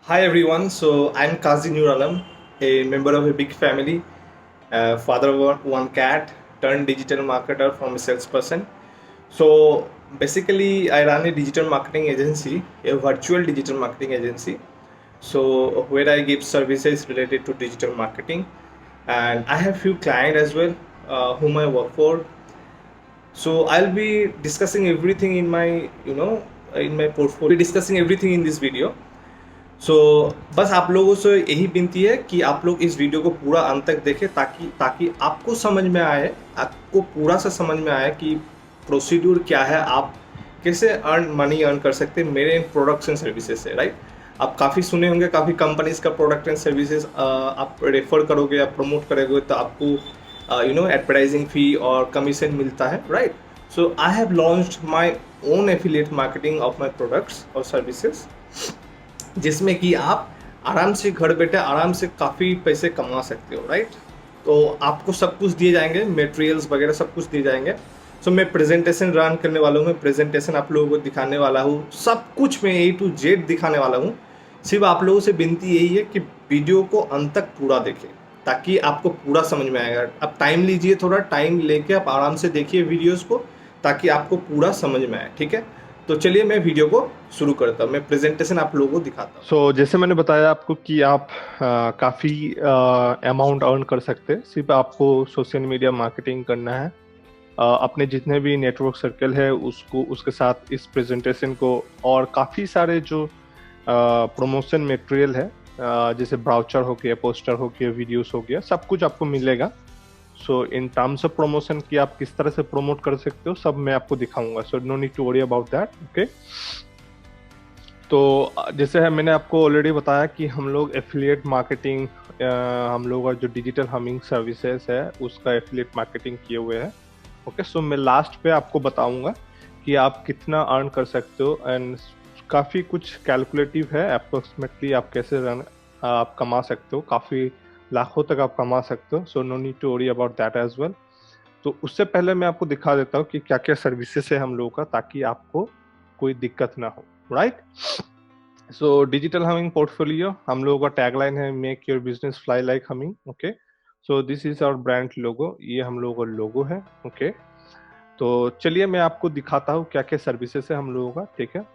Hi everyone, so I'm Kazi Nur Alam, a member of a big family, father of one cat, turned digital marketer from a salesperson. So basically, I run a digital marketing agency, a virtual digital marketing agency. So where I give services related to digital marketing, and I have few clients as well whom I work for. So I'll be discussing everything in my in my portfolio, discussing everything in this video. सो बस आप लोगों से यही विनती है कि आप लोग इस वीडियो को पूरा अंत तक देखें ताकि ताकि आपको समझ में आए, आपको पूरा सा समझ में आए कि प्रोसीड्यूर क्या है, आप कैसे मनी अर्न कर सकते हैं मेरे प्रोडक्ट्स एंड सर्विसेज से, राइट। आप काफ़ी सुने होंगे, काफ़ी कंपनीज का प्रोडक्ट एंड सर्विसेज आप रेफर करोगे या प्रमोट करोगे तो आपको एडवर्टाइजिंग फी और कमीशन मिलता है, right. So I have launched my own affiliate marketing of my products और सर्विसेज, जिसमें कि आप आराम से घर बैठे आराम से काफ़ी पैसे कमा सकते हो, राइट। तो आपको सब कुछ दिए जाएंगे, मटेरियल्स वगैरह सब कुछ दिए जाएंगे। सो मैं प्रेजेंटेशन रन करने वाला हूँ, मैं प्रेजेंटेशन आप लोगों को दिखाने वाला हूँ, सब कुछ मैं A to Z दिखाने वाला हूँ। सिर्फ आप लोगों से विनती यही है कि वीडियो को अंत तक पूरा देखें ताकि आपको पूरा समझ में आएगा। आप टाइम लीजिए, थोड़ा टाइम लेके आप आराम से देखिए वीडियोस को ताकि आपको पूरा समझ में आए, ठीक है। तो चलिए मैं वीडियो को शुरू करता हूँ, मैं प्रेजेंटेशन आप लोगों को दिखाता हूँ। जैसे मैंने बताया आपको कि आप काफ़ी अमाउंट अर्न कर सकते हैं, सिर्फ आपको सोशल मीडिया मार्केटिंग करना है। अपने जितने भी नेटवर्क सर्कल है उसको उसके साथ इस प्रेजेंटेशन को और काफ़ी सारे जो प्रमोशन मटेरियल है, जैसे ब्राउचर हो गया, पोस्टर हो गया, वीडियोस हो गया, सब कुछ आपको मिलेगा। सो इन टर्म्स ऑफ प्रमोशन कि आप किस तरह से प्रमोट कर सकते हो सब मैं आपको दिखाऊंगा। So no need to worry about that, okay. तो जैसे है मैंने आपको ऑलरेडी बताया कि हम लोग एफिलिएट मार्केटिंग, हम लोग का जो डिजिटल हमिंग सर्विसेज है उसका एफिलिएट मार्केटिंग किए हुए हैं, ओके। सो मैं लास्ट पे आपको बताऊंगा कि आप कितना अर्न कर सकते हो, एंड काफ़ी कुछ कैलकुलेटिव है, अप्रोक्सीमेटली आप कैसे रन आप कमा सकते हो, काफ़ी लाखों तक आप कमा सकते हो। So no need to worry about that as well. तो उससे पहले मैं आपको दिखा देता हूँ कि क्या क्या सर्विसेज है हम लोगों का, ताकि आपको कोई दिक्कत ना हो, right. So digital humming portfolio, हम लोगों का टैगलाइन है make your business fly like humming, okay. So this is our brand logo, ये हम लोगों का लोगो है, ओके। तो चलिए मैं आपको दिखाता हूँ क्या क्या सर्विसेज है हम लोगों का, ठीक है।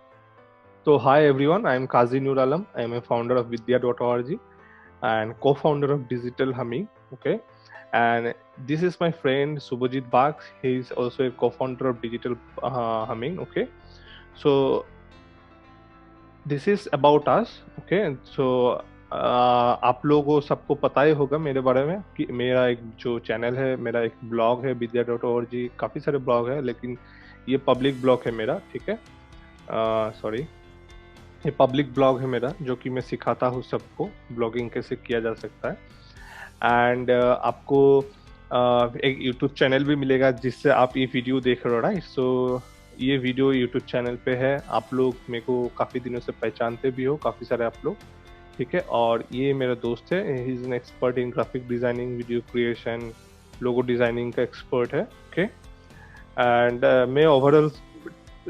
तो hi everyone, I am Kazi Noor Alam, I am a founder of vidya.org and co-founder of Digital Humming. Okay, and this is my friend Subhajit Bagh. He is also a co-founder of Digital Humming. Okay, so this is about us. Okay, so आप लोगों को सबको पता ही होगा मेरे बारे में कि मेरा एक जो चैनल है, मेरा एक ब्लॉग है vidya.org, काफ़ी सारे ब्लॉग है लेकिन ये पब्लिक ब्लॉग है मेरा, ठीक है। सॉरी, ये पब्लिक ब्लॉग है मेरा जो कि मैं सिखाता हूँ सबको ब्लॉगिंग कैसे किया जा सकता है। एंड आपको एक यूट्यूब चैनल भी मिलेगा जिससे आप ये वीडियो देख रहे हो, राइट। सो ये वीडियो यूट्यूब चैनल पे है, आप लोग मेरे को काफ़ी दिनों से पहचानते भी हो, काफ़ी सारे आप लोग, ठीक है। और ये मेरा दोस्त है, he is an expert in graphic designing, video creation, logo designing का एक्सपर्ट है, ओके। एंड मैं ओवरऑल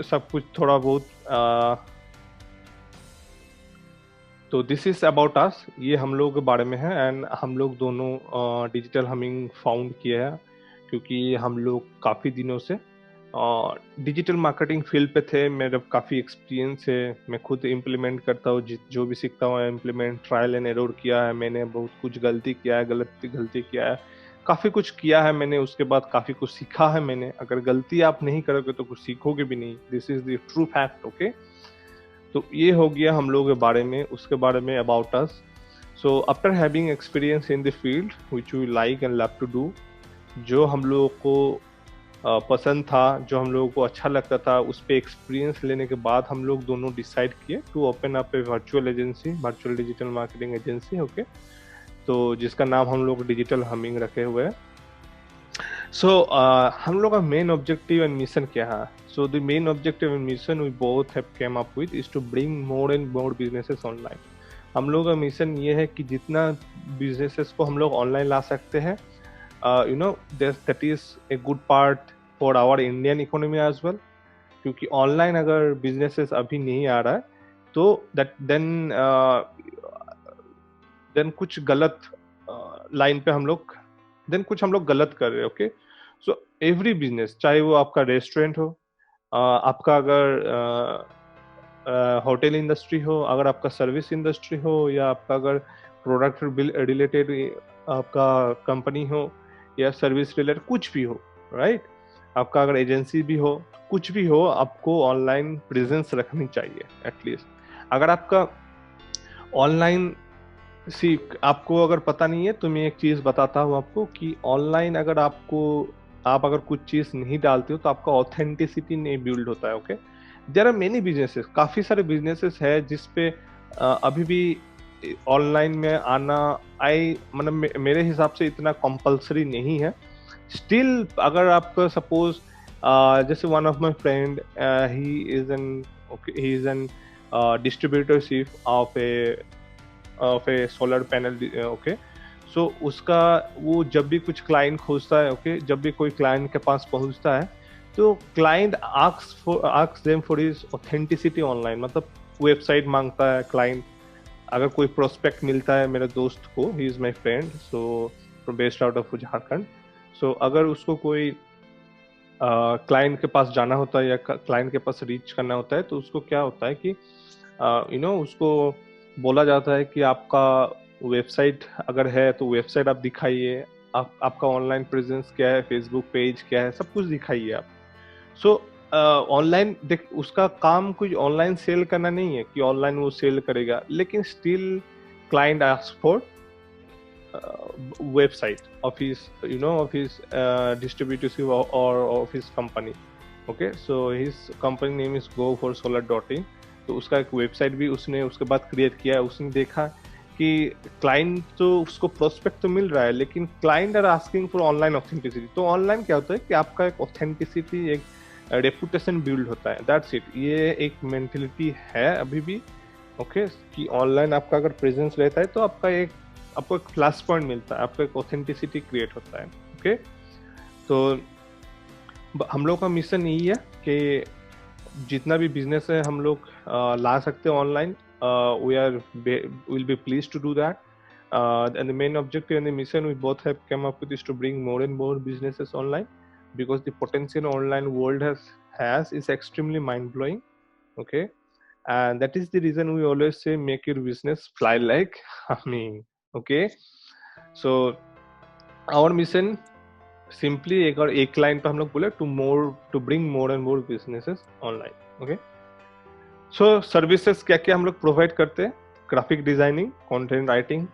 सब कुछ थोड़ा बहुत तो दिस इज अबाउट अस, ये हम लोग के बारे में है। एंड हम लोग दोनों डिजिटल हमिंग फाउंड किया है क्योंकि हम लोग काफ़ी दिनों से डिजिटल मार्केटिंग फील्ड पे थे, मेरा काफ़ी एक्सपीरियंस है, मैं खुद इम्प्लीमेंट करता हूँ, जो भी सीखता हूँ इम्प्लीमेंट, ट्रायल एंड एरर किया है मैंने, बहुत कुछ गलती किया है, गलती किया है, काफ़ी कुछ किया है मैंने, उसके बाद काफ़ी कुछ सीखा है मैंने। अगर गलती आप नहीं करोगे तो कुछ सीखोगे भी नहीं, this is the true fact, okay. तो ये हो गया हम लोग के बारे में, उसके बारे में about us. So after having experience in the field which we like and love to do, जो हम लोगों को पसंद था, जो हम लोगों को अच्छा लगता था, उस पर एक्सपीरियंस लेने के बाद हम लोग दोनों डिसाइड किए to open up a virtual agency, virtual digital marketing agency, ओके। तो जिसका नाम हम लोग डिजिटल हमिंग रखे हुए हैं। सो हम लोग का मेन ऑब्जेक्टिव एंड मिशन क्या है? So the main objective and mission we both have came up with is to bring more and more businesses online. हम लोग का मिशन ये है कि जितना बिजनेसेस को हम लोग ऑनलाइन ला सकते हैं, you know that is a good part for our Indian economy as well, क्योंकि ऑनलाइन अगर बिजनेसेस अभी नहीं आ रहा है तो दैट देन कुछ गलत लाइन पे हम लोग कुछ हम लोग गलत कर रहे हैं। ओके, सो एवरी बिजनेस, चाहे वो आपका रेस्टोरेंट हो, आपका अगर होटल इंडस्ट्री हो, अगर आपका सर्विस इंडस्ट्री हो, या आपका अगर प्रोडक्ट रिलेटेड आपका कंपनी हो, या सर्विस रिलेटेड कुछ भी हो, राइट, आपका अगर एजेंसी भी हो, कुछ भी हो, आपको ऑनलाइन प्रेजेंस रखनी चाहिए एटलीस्ट। अगर आपका ऑनलाइन सी आपको अगर पता नहीं है तो मैं एक चीज बताता हूँ आपको कि ऑनलाइन अगर आप अगर कुछ चीज नहीं डालते हो तो आपका ऑथेंटिसिटी नहीं बिल्ड होता है। Okay, there are many businesses, काफी सारे बिजनेसेस है जिसपे अभी भी ऑनलाइन में आना आई मतलब मेरे हिसाब से इतना कंपलसरी नहीं है। स्टिल अगर आपका सपोज जैसे one of my friend, he is an he is an distributorship of a solar panel. Okay, so उसका वो जब भी कुछ क्लाइंट खोजता है, ओके, जब भी कोई क्लाइंट के पास पहुंचता है तो client asks them for his authenticity online, मतलब वेबसाइट मांगता है क्लाइंट। अगर कोई प्रोस्पेक्ट मिलता है मेरे दोस्त को, he is my friend, so based out of Jharkhand, so अगर उसको कोई क्लाइंट के पास जाना होता है या क्लाइंट के पास रीच करना होता है तो उसको क्या होता है कि उसको बोला जाता है कि आपका वेबसाइट अगर है तो वेबसाइट आप दिखाइए, आपका ऑनलाइन प्रेजेंस क्या है, फेसबुक पेज क्या है, सब कुछ दिखाइए आप। सो ऑनलाइन देख उसका काम कुछ ऑनलाइन सेल करना नहीं है कि ऑनलाइन वो सेल करेगा, लेकिन still client ask for website of his of his distributorship or of his company. Okay, so his company name is go4solar.in, तो उसका एक वेबसाइट भी उसने उसके बाद क्रिएट किया है। उसने देखा कि क्लाइंट तो उसको प्रोस्पेक्ट तो मिल रहा है लेकिन client are asking for online authenticity. तो ऑनलाइन क्या होता है कि आपका एक ऑथेंटिसिटी, एक रेपुटेशन बिल्ड होता है, दैट्स इट। ये एक मेंटेलिटी है अभी भी, ओके, कि ऑनलाइन आपका अगर प्रेजेंस रहता है तो आपको एक प्लस पॉइंट मिलता है, आपको एक ऑथेंटिसिटी क्रिएट होता है। ओके, तो हम लोग का मिशन यही है कि जितना भी बिजनेस है हम लोग ला सकते हैं online. Will be please to do that, and the main objective and the mission we both have come up with is to bring more and more businesses online, because the potential online world has is extremely mind blowing. Okay, and that is the reason we always say make your business fly like honey. Okay, so our mission simply एक line पे हम लोग बोले to bring more and more businesses online. Okay, so services क्या क्या हम लोग provide करते हैं? Graphic designing, content writing,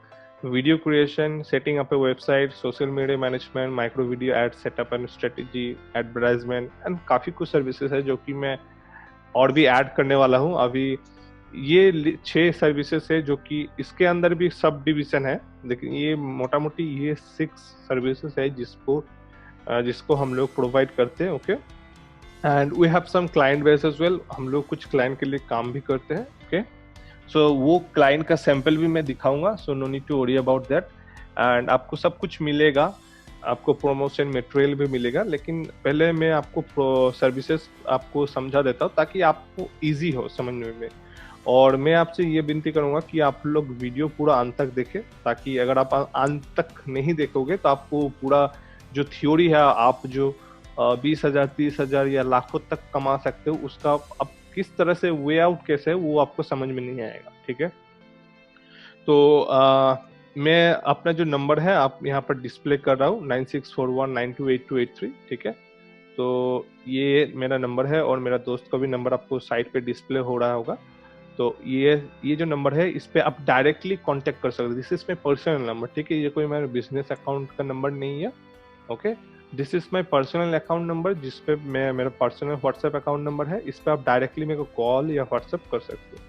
video creation, setting up a website, social media management, micro video ad setup and strategy, advertisement, and काफी कुछ services है जो कि मैं और भी ऐड करने वाला हूँ अभी। ये 6 सर्विसेज है जो कि इसके अंदर भी सब डिविजन है, लेकिन ये मोटा मोटी ये 6 सर्विसेज है जिसको हम लोग प्रोवाइड करते हैं। Okay, and we have some client base as well, हम लोग कुछ क्लाइंट के लिए काम भी करते हैं। ओके, सो वो क्लाइंट का सैंपल भी मैं दिखाऊंगा, so no need to worry about that. And आपको सब कुछ मिलेगा, आपको प्रमोशन मटेरियल भी मिलेगा, लेकिन पहले मैं आपको सर्विसेज आपको समझा देता हूँ ताकि आपको इजी हो समझने में। और मैं आपसे ये विनती करूंगा कि आप लोग वीडियो पूरा अंत तक देखें, ताकि अगर आप अंत तक नहीं देखोगे तो आपको पूरा जो थ्योरी है, आप जो 20,000 30,000 या लाखों तक कमा सकते हो, उसका अब किस तरह से वे आउट कैसे है वो आपको समझ में नहीं आएगा। ठीक है, तो मैं अपना जो नंबर है आप यहाँ पर डिस्प्ले कर रहा हूँ 9641928283। ठीक है, तो ये मेरा नंबर है और मेरा दोस्त का भी नंबर आपको साइड पे डिस्प्ले हो रहा होगा। तो ये जो नंबर है इस पे आप डायरेक्टली कांटेक्ट कर सकते हो। This is my personal number. ठीक है, ये कोई मेरा बिजनेस अकाउंट का नंबर नहीं है। Okay, this is my personal account number, जिस पे मेरा पर्सनल व्हाट्सएप अकाउंट नंबर है। इस पे आप डायरेक्टली मेरे को कॉल या व्हाट्सएप कर सकते हो।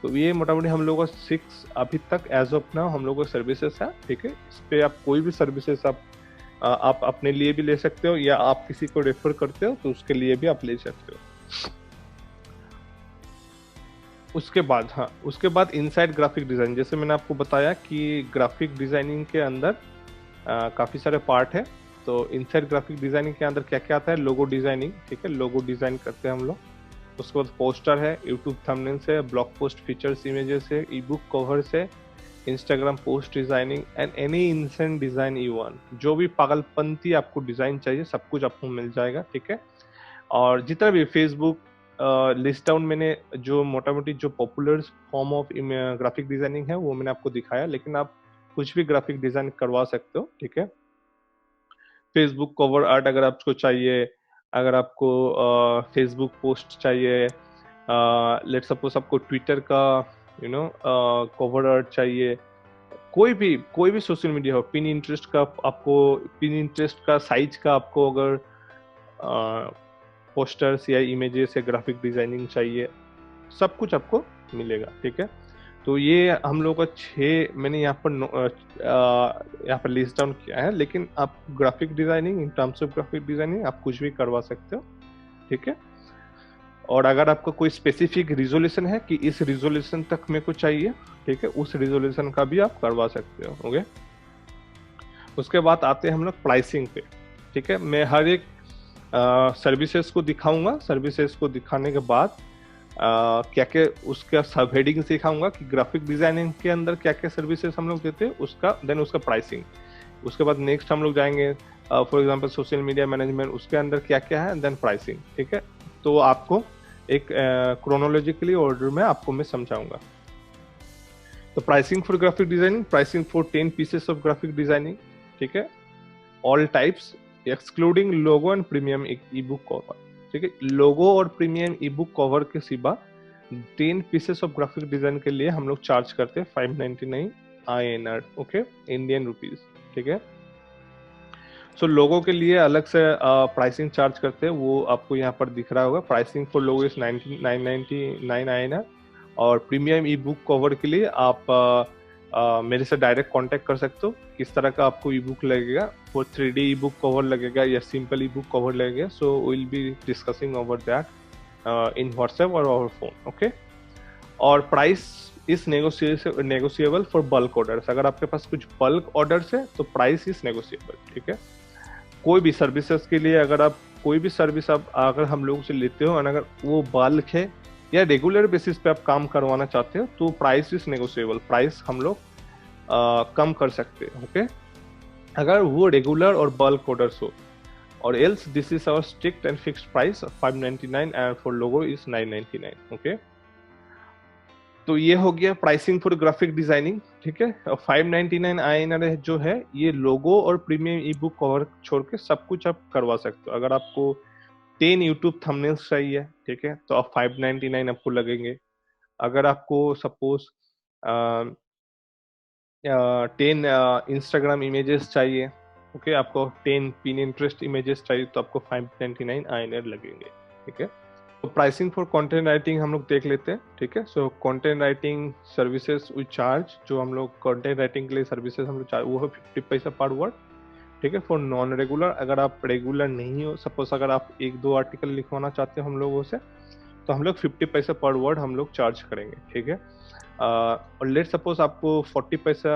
तो ये मोटा मोटी हम लोगों का 6 अभी तक एज ऑफ नाउ हम लोगों का सर्विसेज है। ठीक है, इस पे आप कोई भी सर्विसेज आप अपने लिए भी ले सकते हो या आप किसी को रेफर करते हो तो उसके लिए भी आप ले सकते हो। उसके बाद इनसाइड ग्राफिक डिजाइन, जैसे मैंने आपको बताया कि ग्राफिक डिजाइनिंग के अंदर काफी सारे पार्ट है। तो इनसाइड ग्राफिक डिजाइनिंग के अंदर क्या क्या आता है? Logo designing. ठीक है, लोगो डिजाइन करते हैं हम लोग। उसके बाद पोस्टर है, यूट्यूब थंबनेल्स है, ब्लॉग पोस्ट फीचर्स इमेजेस है, ई बुक कवर्स है, Instagram post designing and any instant design you want. जो भी पागलपंती आपको डिजाइन चाहिए सब कुछ आपको मिल जाएगा, ठीक है। और जितना भी फेसबुक लिस्ट डाउन मैंने जो मोटा मोटी जो popular form of graphic designing है वो मैंने आपको दिखाया, लेकिन आप कुछ भी ग्राफिक डिजाइन करवा सकते हो, ठीक है। फेसबुक कवर आर्ट अगर आपको चाहिए, अगर आपको फेसबुक पोस्ट चाहिए, लेट सपोज आपको ट्विटर का कवर आर्ट चाहिए, कोई भी सोशल मीडिया हो, पिन इंटरेस्ट का आपको, पिन इंटरेस्ट का साइज का आपको अगर पोस्टर्स या इमेजेस या ग्राफिक डिजाइनिंग चाहिए, सब कुछ आपको मिलेगा, ठीक है। तो ये हम लोग का 6 मैंने यहाँ पर लिस्ट डाउन किया है, लेकिन आप graphic designing, in terms of graphic designing आप कुछ भी करवा सकते हो, ठीक है। और अगर आपको कोई स्पेसिफिक रिजोल्यूशन है कि इस रिजोल्यूशन तक मेरे को चाहिए, ठीक है, उस रिजोल्यूशन का भी आप करवा सकते हो, ओके। उसके बाद आते हैं हम लोग प्राइसिंग पे, ठीक है। मैं हर एक सर्विसेज को दिखाऊंगा, सर्विसेज को दिखाने के बाद क्या क्या उसका सब हेडिंग सिखाऊंगा कि ग्राफिक डिजाइनिंग के अंदर क्या क्या सर्विसेज हम लोग देते हैं, उसका देन उसका प्राइसिंग। उसके बाद नेक्स्ट हम लोग जाएंगे for example social media management, उसके अंदर क्या क्या है, देन प्राइसिंग, ठीक है। तो आपको एक क्रोनोलॉजिकली ऑर्डर में आपको मैं समझाऊंगा। तो pricing for graphic designing, pricing for 10 pieces of graphic designing, ठीक है, all types excluding logo and premium E book cover, ठीक है। लोगो और प्रीमियम ई बुक कवर के सिवा 10 पीसेस ऑफ ग्राफिक डिजाइन के लिए हम लोग चार्ज करते हैं 599 INR, ओके, इंडियन रुपीज, ठीक है। सो लोगो के लिए अलग से प्राइसिंग चार्ज करते हैं, वो आपको यहाँ पर दिख रहा होगा। Pricing for logo is 999 INR, और प्रीमियम ई बुक कवर के लिए आप मेरे से डायरेक्ट कांटेक्ट कर सकते हो, किस तरह का आपको ई बुक लगेगा, वो 3D ई बुक कवर लगेगा या सिंपल ई बुक कवर लगेगा। So will be discussing over that in WhatsApp और ओवर फोन, ओके। और price is negotiable for bulk orders. अगर आपके पास कुछ बल्क ऑर्डर्स है तो प्राइस इज नेगोशिएबल, ठीक है। कोई भी सर्विसेज के लिए अगर आप कोई भी सर्विस आप अगर हम लोगों से लेते हो और अगर वो बल्क है या रेगुलर बेसिस पे आप काम करवाना चाहते हो तो प्राइस इज नेगोशिएबल, प्राइस हम लोग कम कर सकते हैं, ओके, अगर वो रेगुलर और बल्क ऑर्डर्स हो। और else this is our strict and fixed price 599 and for logo is 999, okay. तो ये हो गया प्राइसिंग फॉर ग्राफिक डिजाइनिंग, ठीक है। और 599 INR जो है ये लोगो और प्रीमियम ई बुक कवर छोड़ के सब कुछ आप करवा सकते हो। अगर आपको 10 यूट्यूब थंबनेल्स चाहिए, ठीक है, तो आप 599 आपको लगेंगे। अगर आपको सपोज 10 इंस्टाग्राम इमेजेस चाहिए, ओके, आपको 10 पिन इंटरेस्ट इमेजेस चाहिए तो आपको 599 INR लगेंगे, ठीक है। तो प्राइसिंग फॉर कंटेंट राइटिंग हम लोग देख लेते हैं, ठीक है। So content writing services we charge, जो हम लोग कंटेंट राइटिंग के लिए सर्विसेज हम लोग चार्ज वो है 50 पैसा पर वर्ड, ठीक है। फॉर नॉन रेगुलर, अगर आप रेगुलर नहीं हो, सपोज अगर आप 1-2 आर्टिकल लिखवाना चाहते हो हम लोगों से, तो हम लोग 50 पैसा पर वर्ड हम लोग चार्ज करेंगे, ठीक है। और लेट सपोज आपको 40 पैसा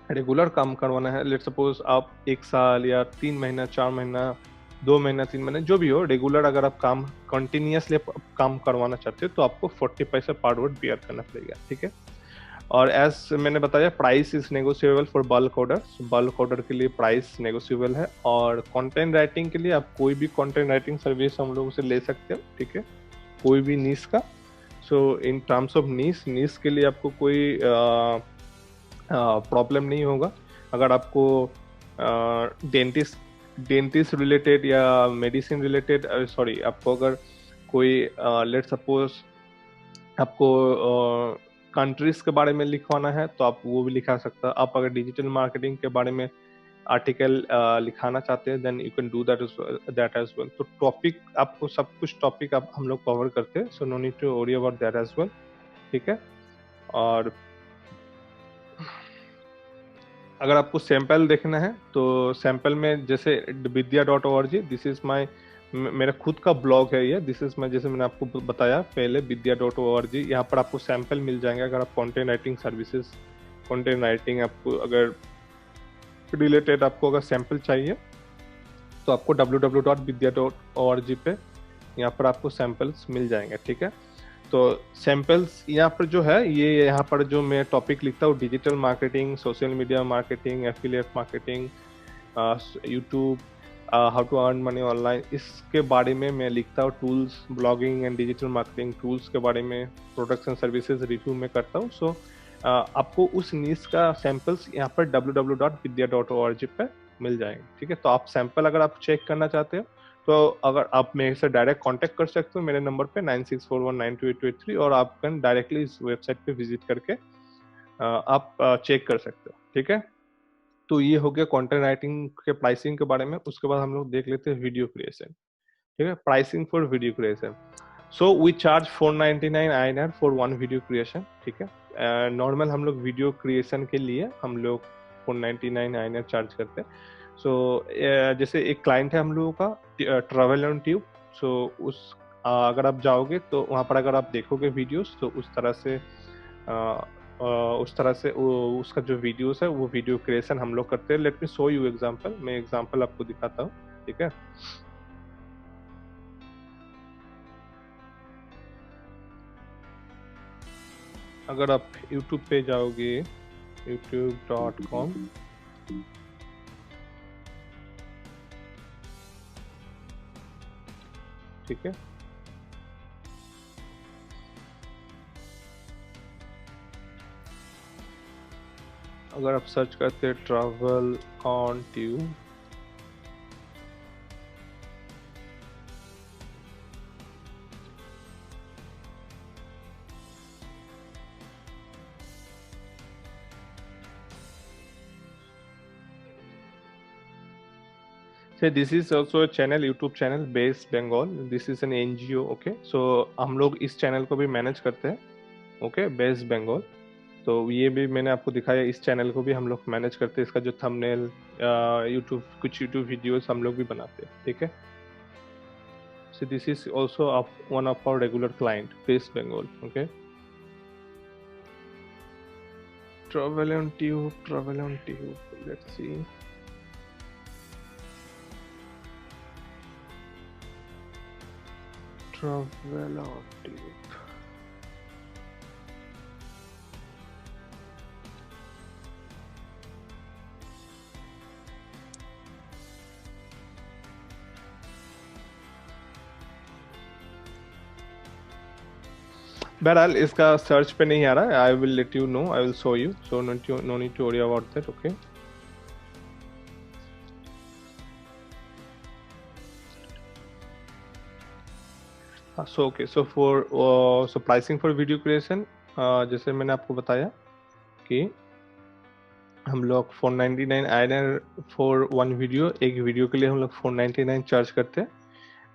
रेगुलर काम करवाना है, लेट सपोज आप 1 साल या 3 महीना 4 महीना 2 महीना 3 महीने जो भी हो, रेगुलर अगर आप काम कंटिन्यूसली काम करवाना चाहते हो तो आपको 40 पैसा पर वर्ड बियर करना पड़ेगा, ठीक है। और एज मैंने बताया price is negotiable for bulk order, bulk order के लिए प्राइस नेगोशिएबल है। और कंटेंट राइटिंग के लिए आप कोई भी कंटेंट राइटिंग सर्विस हम लोगों से ले सकते हो, ठीक है, कोई भी नीश का। सो इन टर्म्स ऑफ नीश के लिए आपको कोई प्रॉब्लम नहीं होगा। अगर आपको डेंटिस्ट रिलेटेड या मेडिसिन रिलेटेड, सॉरी, आपको अगर कोई लेट सपोज आपको कंट्रीज के बारे में लिखवाना है तो आप वो भी लिखा सकते हो। आप अगर डिजिटल मार्केटिंग के बारे में आर्टिकल लिखाना चाहते हैं then you can do that as well. तो टॉपिक आपको सब कुछ टॉपिक आप हम लोग कवर करते हैं, so no need to worry about that as well, ठीक है। और अगर आपको सैंपल देखना है तो सैंपल में जैसे vidya.org, दिस इज माय, मेरा खुद का ब्लॉग है ये, दिस इज माय, जैसे मैंने आपको बताया पहले, vidya.org, यहाँ पर आपको सैंपल मिल जाएंगे। अगर आप content writing services, content writing आपको अगर रिलेटेड आपको अगर सैंपल चाहिए तो आपको www.vidya.org पे यहाँ पर आपको सैंपल्स मिल जाएंगे, ठीक है। तो सैंपल्स यहाँ पर जो है, ये यहाँ पर जो मैं टॉपिक लिखता हूँ, digital marketing, social media marketing, affiliate marketing, YouTube, how to earn money online, इसके बारे में मैं लिखता हूँ। Tools, blogging and digital marketing tools के बारे में, प्रोडक्ट्स एंड सर्विसेज रिव्यू में करता हूँ। सो आपको उस नीश का सैंपल्स यहाँ पर www.vidya.org पे मिल जाएंगे, ठीक है। तो आप सैंपल अगर आप चेक करना चाहते हो तो अगर आप मेरे से डायरेक्ट कांटेक्ट कर सकते हो मेरे नंबर पे 9641928283, और आप कैन डायरेक्टली इस वेबसाइट पे विजिट करके आप चेक कर सकते हो, ठीक है। तो ये हो गया कंटेंट राइटिंग के प्राइसिंग के बारे में। उसके बाद हम लोग देख लेते हैं वीडियो क्रिएशन, ठीक है। Pricing for video creation, so we charge 499 INR for one video creation, ठीक है। नॉर्मल हम लोग वीडियो क्रिएशन के लिए हम लोग 499 INR चार्ज करते हैं। सो जैसे एक क्लाइंट है हम लोगों का, ट्रैवल ऑन ट्यूब। सो अगर आप जाओगे तो वहाँ पर अगर आप देखोगे वीडियोस, तो उस तरह से उसका जो वीडियोस है वो वीडियो क्रिएशन हम लोग करते हैं। Late me show you example, मैं एग्जांपल आपको दिखाता हूँ, ठीक है। अगर आप YouTube पे जाओगे, youtube.com, ठीक है। अगर आप सर्च करते हैं travel on tube, so this is also a channel, YouTube channel based Bengal. This is an NGO, okay. So हम लोग इस चैनल को भी मैनेज करते हैं, ओके, बेस्ड बंगाल। तो ये भी मैंने आपको दिखाया, इस चैनल को भी हम लोग मैनेज करते हैं। इसका जो थंबनेल, यूट्यूब, कुछ यूट्यूब वीडियोस हम लोग भी बनाते हैं, ठीक है। So this is also one of our regular client based Bengal, okay. Travel on tube, let's see. Travel on tube, बहरहाल इसका सर्च पे नहीं आ रहा है। I will let you know, I will show you, so no need to worry about that, okay. So okay, so pricing for video creation, जैसे मैंने आपको बताया कि हम लोग 499 INR फॉर वन वीडियो, एक वीडियो के लिए हम लोग 499 चार्ज करते हैं,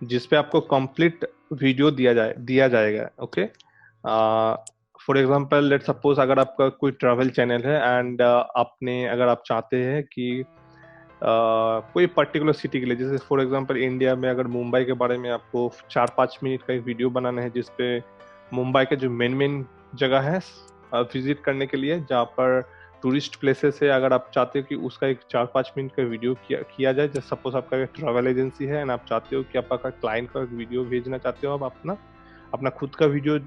जिसपे आपको कंप्लीट वीडियो दिया जाएगा, okay. For example let suppose अगर आपका कोई ट्रैवल चैनल है एंड आपने, अगर आप चाहते हैं कि कोई पर्टिकुलर सिटी के लिए, जैसे फॉर एग्जांपल इंडिया में अगर मुंबई के बारे में आपको 4-5 मिनट का एक वीडियो बनाना है, जिसपे मुंबई के जो मेन जगह है विजिट करने के लिए, जहाँ पर टूरिस्ट प्लेसेस है, अगर आप चाहते हो कि उसका एक 4-5 मिनट का वीडियो किया जाए, जैसे सपोज आपका एक ट्रैवल एजेंसी है एंड आप चाहते हो कि आपका क्लाइंट का वीडियो भेजना चाहते हो, आप अपना खुद का वीडियो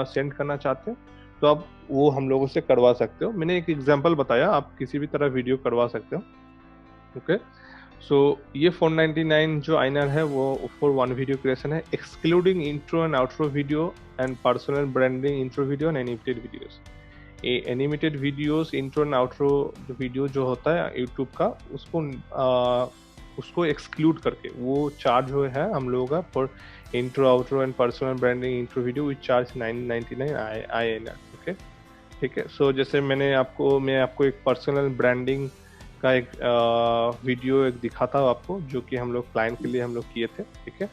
सेंड करना चाहते हो, तो आप वो हम लोगों से करवा सकते हो। मैंने एक एग्जांपल बताया, आप किसी भी तरह वीडियो करवा सकते हो, ओके। सो ये 499 जो INR है वो फॉर वन वीडियो क्रिएशन है, excluding intro and outro video and personal branding intro video and animated videos. ये animated videos, intro and outro video जो होता है यूट्यूब का, उसको एक्सक्लूड करके वो चार्ज जो है हम लोगों का for intro, outro and personal branding intro video which charge 999 INR, okay, ठीक है। सो जैसे मैं आपको एक पर्सनल ब्रांडिंग का एक वीडियो एक दिखाता हूँ आपको, जो कि हम लोग क्लाइंट के लिए हम लोग किए थे, ठीक है।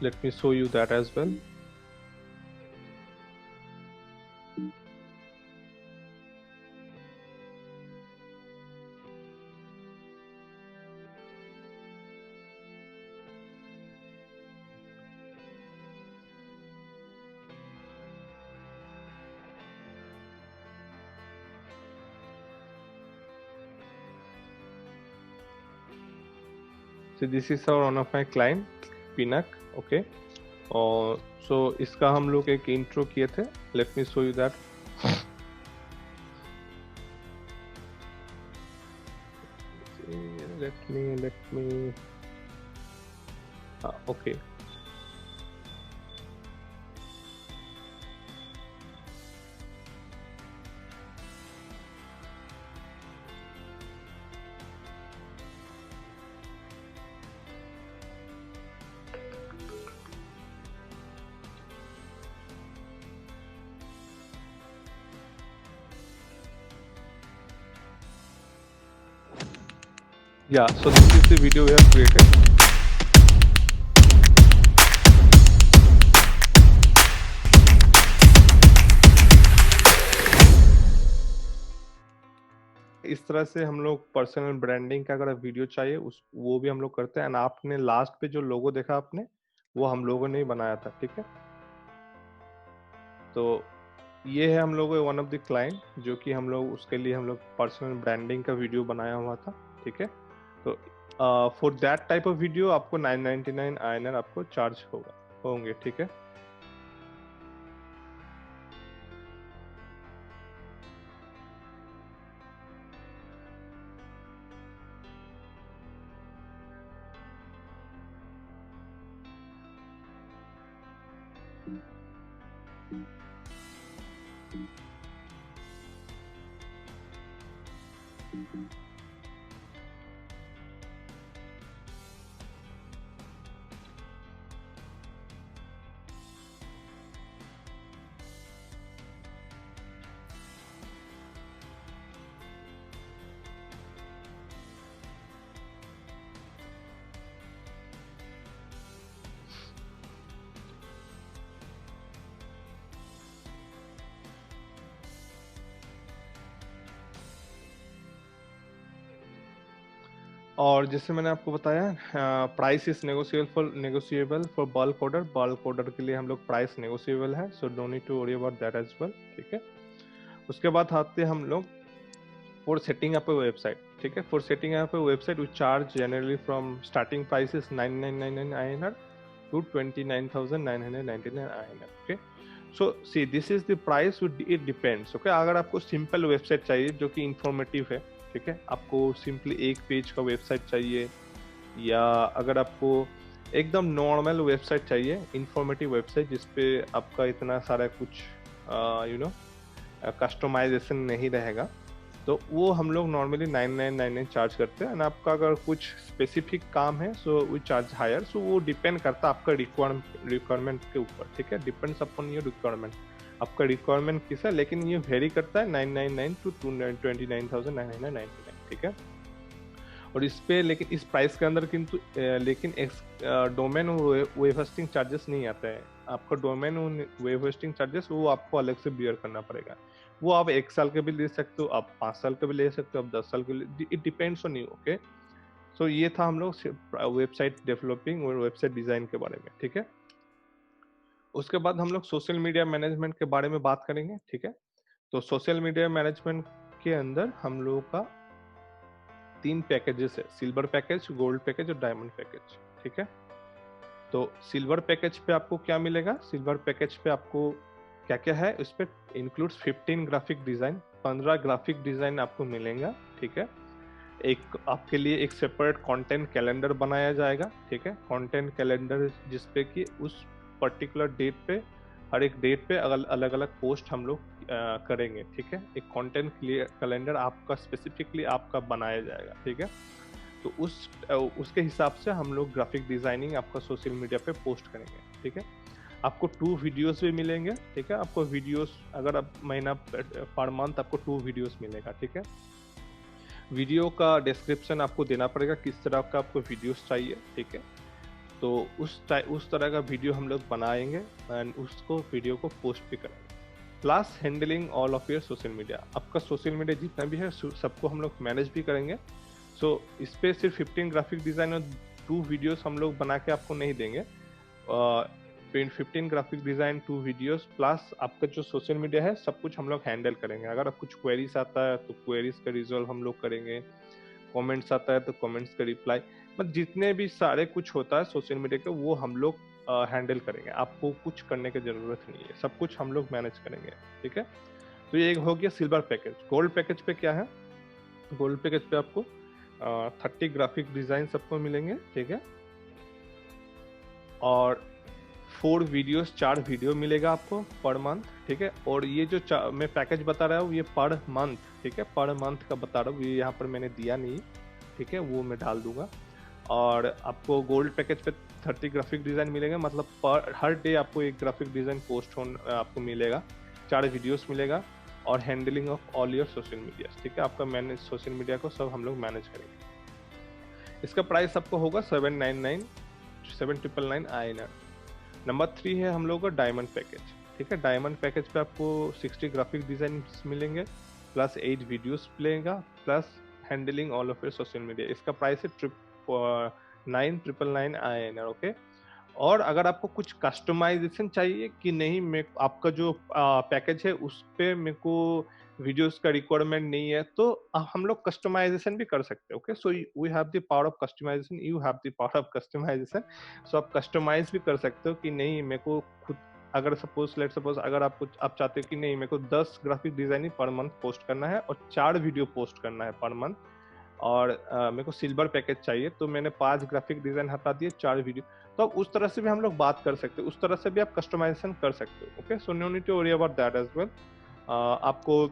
Let me show you that as well. So this is one of my client, पिनक, ओके। और सो इसका हम लोग एक इंट्रो किए थे, let me show you that. Let me okay. Yeah, so this is the video we have created. इस तरह से हम लोग पर्सनल ब्रांडिंग का अगर वीडियो चाहिए उस वो भी हम लोग करते हैं। एंड आपने लास्ट पे जो लोगो देखा आपने, वो हम लोगों ने ही बनाया था, ठीक है। तो ये है हम लोगों वन ऑफ द क्लाइंट जो कि हम लोग उसके लिए हम लोग पर्सनल ब्रांडिंग का वीडियो बनाया हुआ था, ठीक है। तो for that type of video आपको 999 INR आपको चार्ज होंगे, ठीक है। और जैसे मैंने आपको बताया, price is negotiable for bulk order के लिए हम लोग प्राइस नेगोशिएबल है, so don't need to worry about that as well, ठीक है। उसके बाद आते हैं हम लोग for setting up a website, ठीक है। For setting up a website we charge generally from starting price is 9999 INR to 29,999 INR, okay. So see, this is the price, it depends, okay. अगर आपको सिंपल वेबसाइट चाहिए जो कि informative है, ठीक है, आपको सिंपली एक पेज का वेबसाइट चाहिए, या अगर आपको एकदम नॉर्मल वेबसाइट चाहिए, इंफॉर्मेटिव वेबसाइट जिसपे आपका इतना सारा कुछ कस्टमाइजेशन नहीं रहेगा, तो वो हम लोग नॉर्मली 9999 चार्ज करते हैं। एंड आपका अगर कुछ स्पेसिफिक काम है सो वी चार्ज हायर, सो वो डिपेंड करता है आपका रिक्वायरमेंट के ऊपर, ठीक है। डिपेंड्स अपॉन योर रिक्वायरमेंट, आपका रिक्वायरमेंट किस है, लेकिन ये वेरी करता है 999 टू 29,999, ठीक है। और इस पे लेकिन इस प्राइस के अंदर किंतु लेकिन डोमेन वेब होस्टिंग चार्जेस नहीं आते हैं। आपका डोमेन वेब होस्टिंग चार्जेस वो आपको अलग से बियर करना पड़ेगा। वो आप 1 साल के भी ले सकते हो, आप 5 साल के भी ले सकते हो, आप 10 साल के लिए, it depends on you, okay. So ये था हम लोग वेबसाइट डेवलपिंग और वेबसाइट डिजाइन के बारे में, ठीक है। उसके बाद हम लोग सोशल मीडिया मैनेजमेंट के बारे में बात करेंगे, ठीक है। तो सोशल मीडिया मैनेजमेंट के अंदर हम लोगों का 3 पैकेजेस है, सिल्वर पैकेज, गोल्ड पैकेज और डायमंड पैकेज, ठीक है। तो सिल्वर पैकेज पे आपको क्या मिलेगा, सिल्वर पैकेज पे आपको क्या क्या है, उस पे includes 15 graphic design, 15 graphic design आपको मिलेगा, ठीक है। एक आपके लिए एक सेपरेट कंटेंट कैलेंडर बनाया जाएगा, ठीक है। कंटेंट कैलेंडर जिसपे कि उस पर्टिकुलर डेट पे, हर एक डेट पे अलग अलग पोस्ट हम लोग करेंगे, ठीक है। एक कंटेंट कैलेंडर आपका स्पेसिफिकली आपका बनाया जाएगा, ठीक है। तो उसके हिसाब से हम लोग ग्राफिक डिजाइनिंग आपका सोशल मीडिया पे पोस्ट करेंगे, ठीक है। आपको 2 वीडियोस भी मिलेंगे, ठीक है। आपको वीडियोस अगर आप महीना पर मंथ आपको 2 वीडियोस मिलेगा, ठीक है। वीडियो का डिस्क्रिप्शन आपको देना पड़ेगा किस तरह का आपको वीडियोस चाहिए, ठीक है। तो उस तरह का वीडियो हम लोग बनाएंगे एंड उसको वीडियो को पोस्ट भी करेंगे। Plus handling all of your social media, आपका सोशल मीडिया जितना भी है सबको हम लोग मैनेज भी करेंगे। सो इस पे सिर्फ 15 ग्राफिक डिजाइन और 2 वीडियोस हम लोग बना के आपको नहीं देंगे। 15 ग्राफिक डिजाइन, 2 वीडियोस प्लस आपका जो सोशल मीडिया है सब कुछ हम लोग हैंडल करेंगे। अगर आप कुछ क्वेरीज आता है तो क्वेरीज का रिजॉल्व हम लोग करेंगे, कमेंट्स आता है तो कमेंट्स का रिप्लाई, मतलब जितने भी सारे कुछ होता है सोशल मीडिया के, वो हम लोग हैंडल करेंगे, आपको कुछ करने की जरूरत नहीं है, सब कुछ हम लोग मैनेज करेंगे, ठीक है। तो ये एक हो गया सिल्वर पैकेज। गोल्ड पैकेज पे क्या है, गोल्ड पैकेज पे आपको 30 ग्राफिक डिजाइन सबको मिलेंगे, ठीक है, और 4 वीडियो मिलेगा आपको पर मंथ, ठीक है। और ये जो मैं पैकेज बता रहा हूँ ये पर मंथ, ठीक है, पर मंथ का बता रहा हूँ, ये यहाँ पर मैंने दिया नहीं, ठीक है, वो मैं डाल दूंगा। और आपको गोल्ड पैकेज पे 30 ग्राफिक डिजाइन मिलेगा, मतलब पर हर डे आपको एक ग्राफिक डिजाइन पोस्ट आपको मिलेगा, 4 वीडियोस मिलेगा, और handling of all your social media, ठीक है, आपका मैनेज सोशल मीडिया को सब हम लोग मैनेज करेंगे। इसका प्राइस आपको होगा 799 INR। नंबर 3 है हम लोग का डायमंड पैकेज, ठीक है। डायमंड पैकेज पे आपको 60 ग्राफिक डिजाइन मिलेंगे, प्लस 8 वीडियोस मिलेगा, plus handling all of your social media. इसका प्राइस है 999 INR, ओके। और अगर आपको कुछ कस्टमाइजेशन चाहिए कि नहीं, मैं आपका जो पैकेज है उस पे मेरे को वीडियोस का रिक्वायरमेंट नहीं है, तो हम लोग कस्टमाइजेशन भी कर सकते हैं, okay. So we have the power of customization, you have the power of customization. So आप कस्टमाइज भी कर सकते हो कि नहीं मेरे को खुद, अगर सपोज अगर आप चाहते हो कि नहीं मेरे को 10 ग्राफिक डिजाइन ही पर मंथ पोस्ट करना है और 4 वीडियो पोस्ट करना है पर मंथ, और मेरे को सिल्वर पैकेज चाहिए, तो मैंने 5 ग्राफिक डिजाइन हटा दिए, 4 वीडियो, तो अब उस तरह से भी हम लोग बात कर सकते हैं, उस तरह से भी आप कस्टमाइजेशन कर सकते हो, okay. So no need to worry about that as well. आपको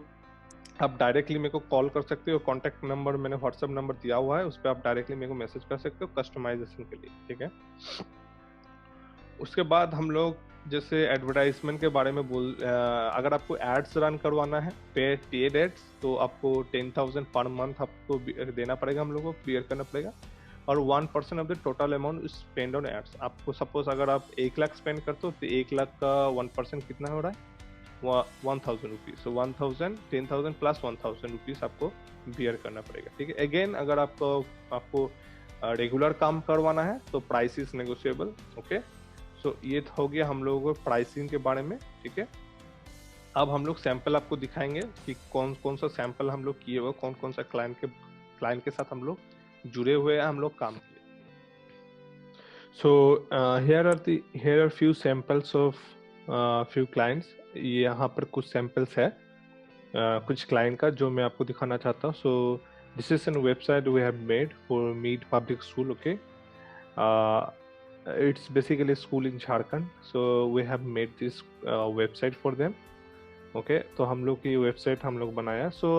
आप डायरेक्टली मेरे को कॉल कर सकते हो, कॉन्टैक्ट नंबर मैंने व्हाट्सएप नंबर दिया हुआ है, उस पर आप डायरेक्टली मेरे को मैसेज कर सकते हो कस्टमाइजेशन के लिए, ठीक है। उसके बाद हम लोग जैसे एडवर्टाइजमेंट के बारे में अगर आपको एड्स रन करवाना है, पेड एड्स, तो आपको 10,000 पर मंथ आपको देना पड़ेगा, हम लोगों को क्लियर करना पड़ेगा, और 1% of the total amount spend on ads. आपको सपोज अगर आप 1 लाख स्पेंड करते हो तो 1 लाख का 1% कितना हो रहा है, 1,000 रुपीज। सो 1,000, 10,000 प्लस 1,000 रुपीज आपको बियर करना पड़ेगा, ठीक है। अगेन अगर आपको रेगुलर काम करवाना है तो price is negotiable, okay. So ये हो गया हम लोगों को प्राइसिंग के बारे में, ठीक है। अब हम लोग सैंपल आपको दिखाएंगे कि कौन कौन सा सैंपल हम लोग किए हुए, कौन कौन सा क्लाइंट के साथ हम लोग जुड़े हुए हैं, हम लोग काम किए। सो here are few samples of few clients। ये यहाँ पर कुछ सैंपल्स है कुछ क्लाइंट का जो मैं आपको दिखाना चाहता हूँ। So this is an website we have made for Meet public school, okay. it's basically a school in Jharkhand, so we have made this website for them, okay। तो हम लोग की वेबसाइट हम लोग बनाया। सो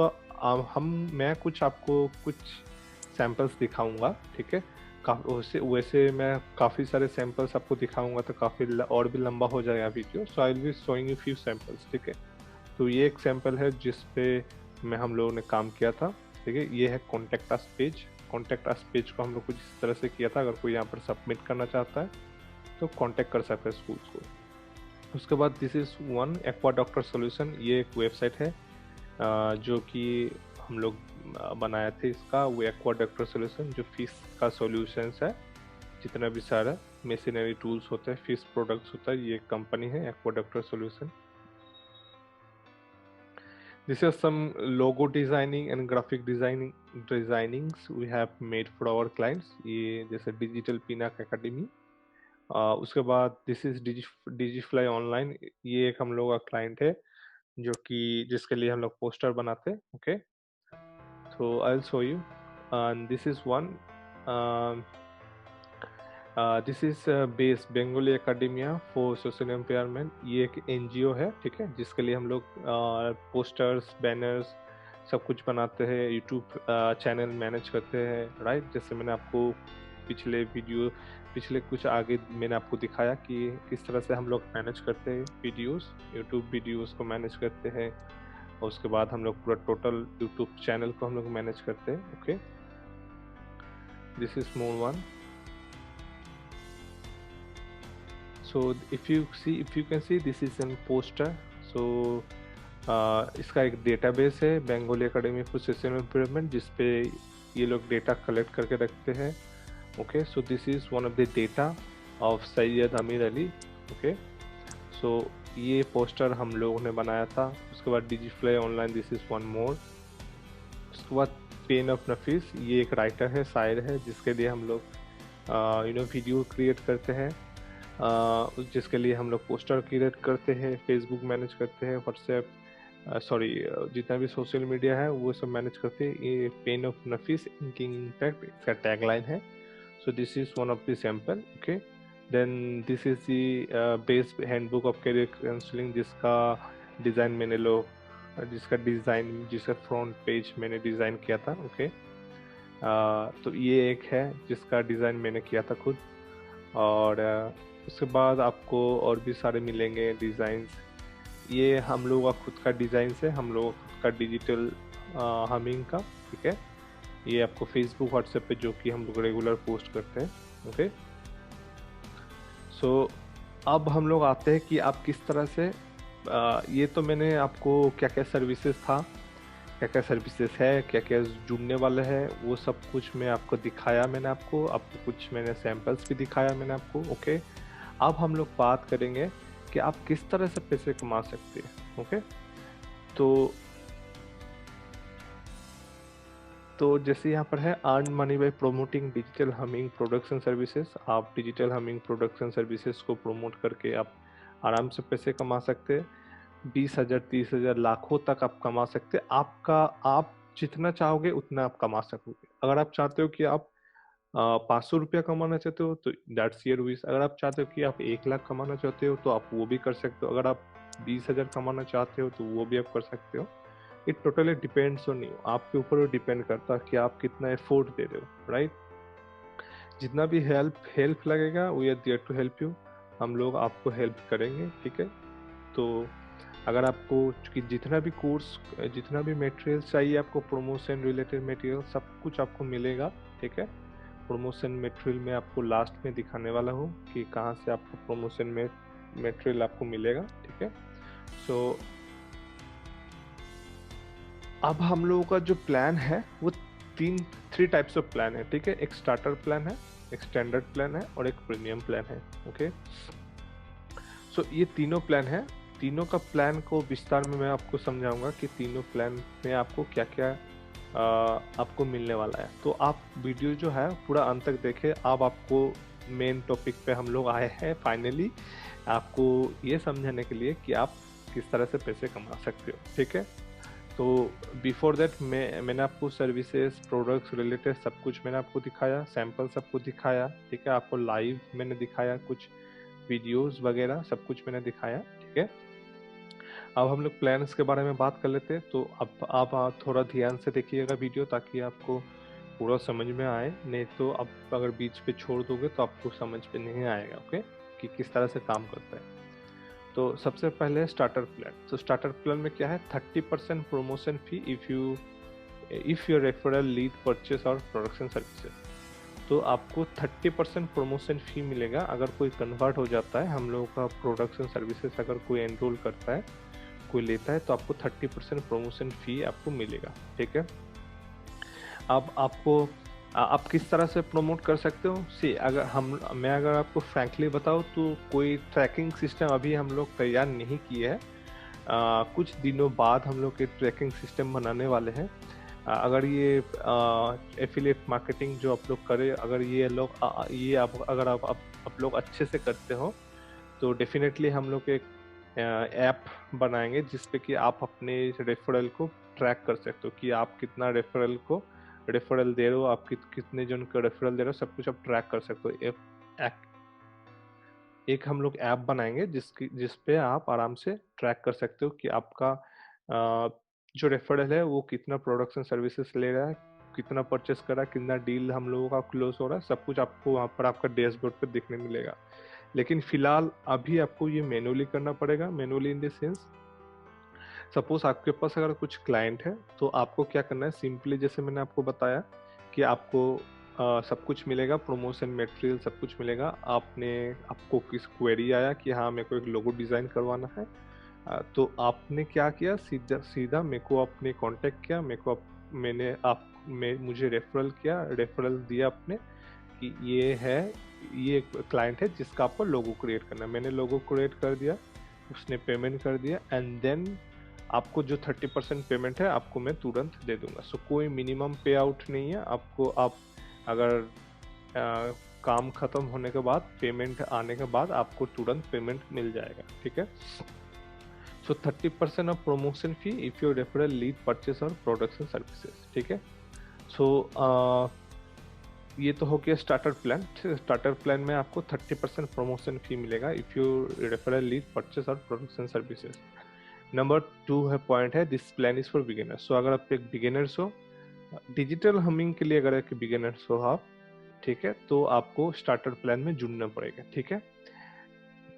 मैं आपको कुछ सैंपल्स दिखाऊंगा, ठीक है। वैसे मैं काफ़ी सारे सैंपल्स आपको दिखाऊंगा तो काफ़ी और भी लंबा हो जाएगा video. So I will be showing you few samples, ठीक है। तो ये एक सैंपल है जिस पे हम लोगों ने काम किया था, ठीक है। ये है contact us page. Contact us page को हम लोग कुछ इस तरह से किया था, अगर कोई यहाँ पर सबमिट करना चाहता है तो कॉन्टेक्ट कर सकता है स्कूल्स को। उसके बाद this is one aqua doctor solution. ये एक वेबसाइट है जो कि हम लोग बनाए थे इसका, वो एक्वा डॉक्टर सोल्यूशन जो फिश का सोल्यूशंस है, जितना भी सारा मशीनरी टूल्स होते हैं, फिश प्रोडक्ट्स होता है, ये कंपनी है aqua doctor solution. This is some logo designing and graphic designings we have made for our clients। ये जैसे डिजिटल पिनाक एकेडमी। उसके बाद दिस इज डिजिफ्लाई ऑनलाइन। ये एक हम लोग का क्लाइंट है जो कि जिसके लिए हम लोग पोस्टर बनाते हैं, ओके। तो आई will show you and this is one. This is base Bengali academia for social empowerment. ये एक एनजीओ है, ठीक है, जिसके लिए हम लोग पोस्टर्स बैनर्स सब कुछ बनाते हैं, यूट्यूब चैनल मैनेज करते हैं, राइट। जैसे मैंने आपको पिछले कुछ आगे मैंने आपको दिखाया कि किस तरह से हम लोग मैनेज करते हैं वीडियोस, यूट्यूब वीडियोस को मैनेज करते हैं, और उसके बाद हम लोग पूरा टोटल यूट्यूब चैनल को हम लोग मैनेज करते हैं, okay. This is more one. So if you can see this is an poster। so इसका एक डेटाबेस है Bengali academy for social improvement, जिसपे ये लोग डेटा कलेक्ट करके रखते हैं, okay. So this is one of the data of Syed Aamir Ali, okay. So ये पोस्टर हम लोगों ने बनाया था। उसके बाद Digifly online, this is one more. उसके बाद पेन ऑफ नफीस, ये एक राइटर है, शायर है, जिसके लिए हम लोग वीडियो क्रिएट करते हैं, जिसके लिए हम लोग पोस्टर क्रिएट करते हैं, फेसबुक मैनेज करते हैं, व्हाट्सएप सॉरी जितना भी सोशल मीडिया है वो सब मैनेज करते हैं। ये pen of Nafees inking impact इसका टैगलाइन है। So this is one of the sample. Okay, then this is the based handbook of career counselling, जिसका डिज़ाइन मैंने जिसका फ्रंट पेज मैंने डिज़ाइन किया था। ओके, तो ये एक है जिसका डिज़ाइन मैंने किया था खुद। और उसके बाद आपको और भी सारे मिलेंगे डिज़ाइंस। ये हम लोगों का खुद का डिज़ाइन है, हम लोगों का खुद का डिजिटल हमिंग का। ठीक है, ये आपको फेसबुक व्हाट्सएप पे जो कि हम लोग रेगुलर पोस्ट करते हैं। ओके, सो अब हम लोग आते हैं कि आप किस तरह से ये तो मैंने आपको क्या क्या सर्विसेज था, क्या क्या सर्विसेज है, क्या क्या जुड़ने वाले हैं, वो सब कुछ मैं आपको दिखाया। मैंने आपको कुछ मैंने सैम्पल्स भी दिखाया मैंने आपको। ओके, अब हम लोग बात करेंगे कि आप किस तरह से पैसे कमा सकते हैं। ओके, तो जैसे यहाँ पर है earn money by promoting digital humming products and services. आप digital humming products and services को प्रमोट करके आप आराम से पैसे कमा सकते हैं। 20,000 30,000 लाखों तक आप कमा सकते हैं। आप जितना चाहोगे उतना आप कमा सकोगे। अगर आप चाहते हो कि आप 500 रुपया कमाना चाहते हो तो दैट्स योर विश। अगर आप चाहते हो कि आप 1 लाख कमाना चाहते हो तो आप वो भी कर सकते हो। अगर आप 20,000 कमाना चाहते हो तो वो भी आप कर सकते हो। It totally depends on you, आपके ऊपर डिपेंड करता है कि आप कितना एफोर्ट दे रहे हो, राइट। जितना भी हेल्प लगेगा we are there to help you, हम लोग आपको हेल्प करेंगे। ठीक है, तो अगर आपको कि जितना भी कोर्स, जितना भी मटेरियल चाहिए आपको, प्रमोशन रिलेटेड मटेरियल सब कुछ आपको मिलेगा। ठीक है, प्रमोशन मटेरियल में आपको लास्ट में दिखाने वाला हूँ कि कहाँ से आपको प्रमोशन में मटेरियल आपको मिलेगा। ठीक है, सो अब हम लोगों का जो प्लान है वो थ्री टाइप्स ऑफ प्लान है। ठीक है, एक स्टार्टर प्लान है, एक स्टैंडर्ड प्लान है और एक प्रीमियम प्लान है। ओके, सो ये तीनों प्लान है। तीनों का प्लान को विस्तार में मैं आपको समझाऊंगा कि तीनों प्लान में आपको क्या क्या आपको मिलने वाला है। तो आप वीडियो जो है पूरा अंत तक देखें। अब आपको मेन टॉपिक पे हम लोग आए हैं फाइनली, आपको ये समझाने के लिए कि आप किस तरह से पैसे कमा सकते हो। ठीक है, तो बिफोर दैट मैंने आपको सर्विसेज प्रोडक्ट्स रिलेटेड सब कुछ मैंने आपको दिखाया, सैंपल सबको दिखाया। ठीक है, आपको लाइव मैंने दिखाया, कुछ वीडियोस वगैरह सब कुछ मैंने दिखाया। ठीक है, अब हम लोग प्लान्स के बारे में बात कर लेते हैं। तो अब आप थोड़ा ध्यान से देखिएगा वीडियो ताकि आपको पूरा समझ में आए, नहीं तो आप अगर बीच पे छोड़ दोगे तो आपको समझ में नहीं आएगा। ओके, कि किस तरह से काम करता है। तो सबसे पहले स्टार्टर प्लान। तो स्टार्टर प्लान में क्या है, 30% promotion fee if your referral lead purchase our production services. तो आपको 30% प्रमोशन फी मिलेगा अगर कोई कन्वर्ट हो जाता है हम लोगों का प्रोडक्शन सर्विसेज, अगर कोई एनरोल करता है, कोई लेता है, तो आपको 30% प्रमोशन फी आपको मिलेगा। ठीक है, अब आप किस तरह से प्रमोट कर सकते हो। मैं अगर आपको फ्रैंकली बताऊँ तो कोई ट्रैकिंग सिस्टम अभी हम लोग तैयार नहीं किए हैं। कुछ दिनों बाद हम लोग एक ट्रैकिंग सिस्टम बनाने वाले हैं। अगर ये एफिलिएट मार्केटिंग जो आप लोग करें, अगर अगर आप लोग अच्छे से करते हो तो डेफिनेटली हम लोग एक ऐप बनाएंगे जिसपे कि आप अपने रेफरल को ट्रैक कर सकते हो कि आप कितना रेफरल दे रहे हो, आप कितने जन को रेफरल दे रहे हो, सब कुछ आप ट्रैक कर सकते हो। एक हम लोग ऐप बनाएंगे जिसपे आप आराम से ट्रैक कर सकते हो कि आपका जो रेफरल है वो कितना प्रोडक्शन सर्विसेज ले रहा है, कितना परचेस कर रहा है, कितना डील हम लोगों का क्लोज हो रहा है, सब कुछ आपको वहाँ पर आपका डैशबोर्ड पे देखने मिलेगा। लेकिन फिलहाल अभी आपको ये मैनुअली करना पड़ेगा। Manually in the sense, suppose आपके पास अगर कुछ क्लाइंट है तो आपको क्या करना है, सिंपली जैसे मैंने आपको बताया कि आपको सब कुछ मिलेगा, प्रमोशन मटेरियल सब कुछ मिलेगा। आपको किस क्वेरी आया कि हाँ मेरे को एक लोगो डिज़ाइन करवाना है, तो आपने क्या किया, सीधा मेरे को आपने कांटेक्ट किया, मुझे रेफरल दिया आपने कि ये क्लाइंट है जिसका आपको लोगो क्रिएट करना है। मैंने लोगो क्रिएट कर दिया, उसने पेमेंट कर दिया, एंड देन आपको जो 30% पेमेंट है आपको मैं तुरंत दे दूंगा। सो कोई मिनिमम पे आउट नहीं है आपको। आप अगर काम खत्म होने के बाद, पेमेंट आने के बाद आपको तुरंत पेमेंट मिल जाएगा, ठीक है। सो 30% of promotion fee if your referral lead purchase our products and services, ठीक है। सो ये तो हो गया स्टार्टर प्लान। स्टार्टर प्लान में आपको 30% प्रमोशन फी मिलेगा if you referral lead purchase our products and services. Number 2 है पॉइंट है, this plan is for beginners. So अगर आप एक बिगिनर्स हो, डिजिटल हमिंग के लिए अगर एक बिगिनर्स हो आप, ठीक है, तो आपको स्टार्टर प्लान में जुड़ना पड़ेगा, ठीक है।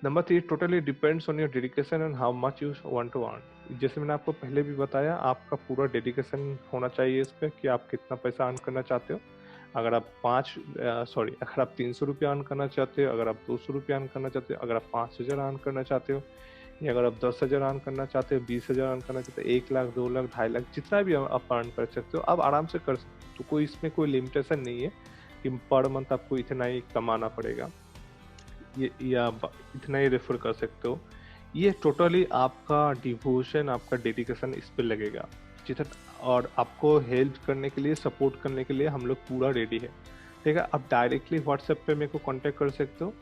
Number 3, totally depends on your dedication and how much you want to earn. जैसे मैंने आपको पहले भी बताया, आपका पूरा डेडिकेशन होना चाहिए इस पे कि आप कितना पैसा अर्न करना चाहते हो। अगर आप अगर आप 300 रुपये अर्न करना चाहते हो, अगर आप 200 रुपये अर्न करना चाहते हो, अगर आप 5,000 अर्न करना चाहते हो, या अगर आप 10,000 अर्न करना चाहते हो, 20,000 अर्न करना चाहते हो, 1 लाख, 2 लाख, 2.5 लाख, जितना भी आप अर्न कर सकते हो, आप आराम से कर सकते हो। तो कोई इसमें कोई लिमिटेशन नहीं है कि पर मंथ आपको इतना ही कमाना पड़ेगा, या इतना ही रेफर कर सकते हो। ये टोटली आपका डिवोशन, आपका डेडिकेशन इस पे लगेगा, जितना। और आपको हेल्प करने के लिए, सपोर्ट करने के लिए हम लोग पूरा रेडी है, ठीक है। आप डायरेक्टली व्हाट्सएप पे मेरे को कांटेक्ट कर सकते हो,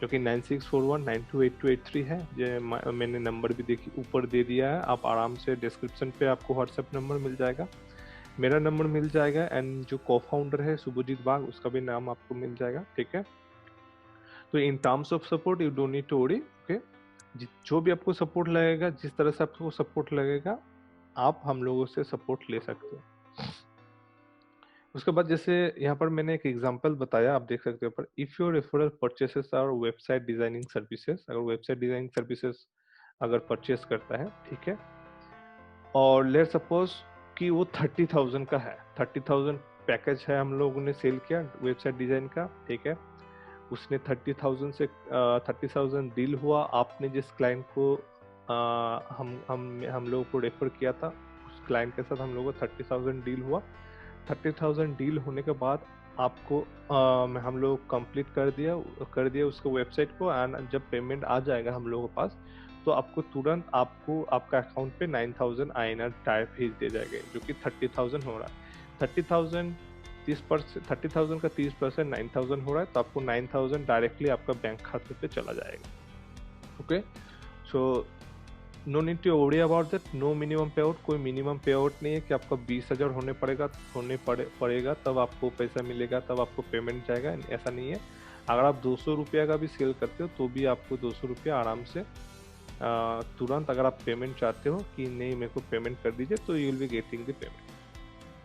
जो कि 9641928283 है। ये मैंने नंबर भी देखी ऊपर दे दिया है, आप आराम से डिस्क्रिप्शन पे आपको व्हाट्सएप नंबर मिल जाएगा, मेरा नंबर मिल जाएगा, एंड जो को फाउंडर है शुभजीत बाग, उसका भी नाम आपको मिल जाएगा, ठीक है। तो in terms of support you don't need to worry, okay. जो भी आपको सपोर्ट लगेगा, जिस तरह से आपको सपोर्ट लगेगा, आप हम लोगों से सपोर्ट ले सकते हो। उसके बाद जैसे यहाँ पर मैंने एक एग्जांपल बताया, आप देख सकते हो पर, if your referral purchases our website designing services, अगर वेबसाइट डिजाइनिंग सर्विसेज अगर परचेस करता है, ठीक है, और लेट सपोज कि वो 30,000 का है, 30,000 पैकेज है, हम लोगों ने सेल किया वेबसाइट डिजाइन का, ठीक है। उसने 30,000 डील हुआ, आपने जिस क्लाइंट को हम लोगों को रेफर किया था, उस क्लाइंट के साथ हम लोगों को 30,000 डील हुआ। 30,000 डील होने के बाद आपको हम लोग कंप्लीट कर दिया उसको वेबसाइट को, एंड जब पेमेंट आ जाएगा हम लोगों के पास, तो आपको तुरंत आपको आपका अकाउंट पे 9,000 INR टाइप भेज दिया जाएगा, जो कि 30,000 हो रहा है। 30,000 30,000 का 30% 9,000 हो रहा है, तो आपको 9,000 डायरेक्टली आपका बैंक खाते पे चला जाएगा, okay. So no need to worry about that, no minimum pay out, कोई मिनिमम पे आउट नहीं है कि आपका 20,000 पड़ेगा तब आपको पैसा मिलेगा, तब आपको पेमेंट जाएगा, ऐसा नहीं है। अगर आप 200 रुपया का भी सेल करते हो तो भी आपको 200 रुपया आराम से तुरंत, अगर आप पेमेंट चाहते हो कि नहीं मेरे को पेमेंट कर दीजिए, तो you will be getting the payment.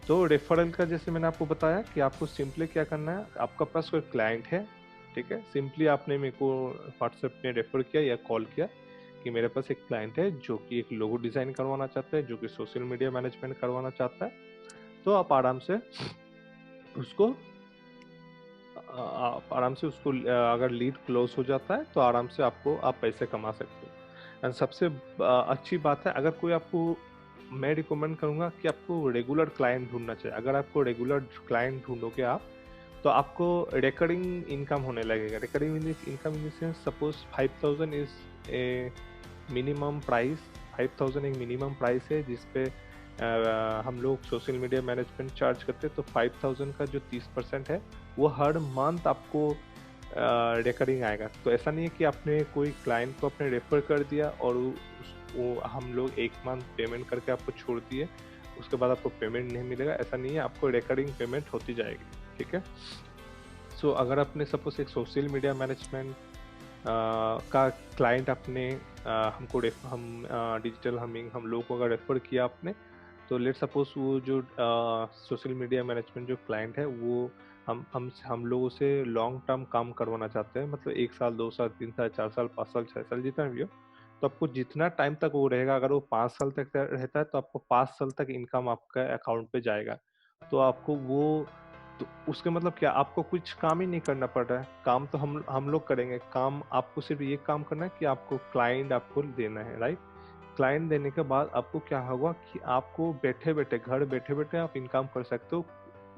तो रेफरल का जैसे मैंने आपको बताया कि आपको सिंपली क्या करना है, आपका पास कोई क्लाइंट है, ठीक है, सिंपली आपने मेरे को व्हाट्सएप में रेफर किया या कॉल किया कि मेरे पास एक क्लाइंट है जो कि एक लोगो डिजाइन करवाना चाहता है, जो कि सोशल मीडिया मैनेजमेंट करवाना चाहता है, तो आप आराम से उसको अगर लीड क्लोज हो जाता है तो आराम से आप पैसे कमा सकते हो। एंड सबसे अच्छी बात है, अगर कोई आपको, मैं रिकमेंड करूंगा कि आपको रेगुलर क्लाइंट ढूंढना चाहिए। अगर आपको रेगुलर क्लाइंट ढूंढोगे आप, तो आपको रिकरिंग इनकम होने लगेगा। Recurring income in the sense, suppose 5,000 is a minimum price, 5,000 एक मिनिमम प्राइस है जिसपे हम लोग सोशल मीडिया मैनेजमेंट चार्ज करते हैं। तो 5,000 का जो 30% है वो हर मंथ आपको रिकरिंग आएगा। तो ऐसा नहीं है कि आपने कोई क्लाइंट को आपने रेफर कर दिया और वो हम लोग एक मंथ पेमेंट करके आपको छोड़ दिए, उसके बाद आपको पेमेंट नहीं मिलेगा, ऐसा नहीं है, आपको रिकरिंग पेमेंट होती जाएगी, ठीक है। सो अगर आपने सपोज एक सोशल मीडिया मैनेजमेंट का क्लाइंट आपने हम डिजिटल हम लोगों को अगर रेफर किया आपने, तो लेट सपोज वो जो सोशल मीडिया मैनेजमेंट जो क्लाइंट है वो हम लोगों से लॉन्ग टर्म काम करवाना चाहते हैं, मतलब 1 साल, 2 साल, 3 साल, 4 साल, 5 साल, 6 साल, जितना भी हो, तो आपको जितना टाइम तक वो रहेगा, अगर वो 5 साल तक रहता है तो आपको 5 साल तक इनकम आपका अकाउंट पे जाएगा। तो आपको वो, तो उसके मतलब क्या, आपको कुछ काम ही नहीं करना पड़ रहा है, काम तो हम लोग करेंगे, काम आपको सिर्फ ये काम करना है कि आपको क्लाइंट आपको देना है, राइट। क्लाइंट देने के बाद आपको क्या होगा कि आपको बैठे बैठे, घर बैठे बैठे आप इनकम कर सकते हो,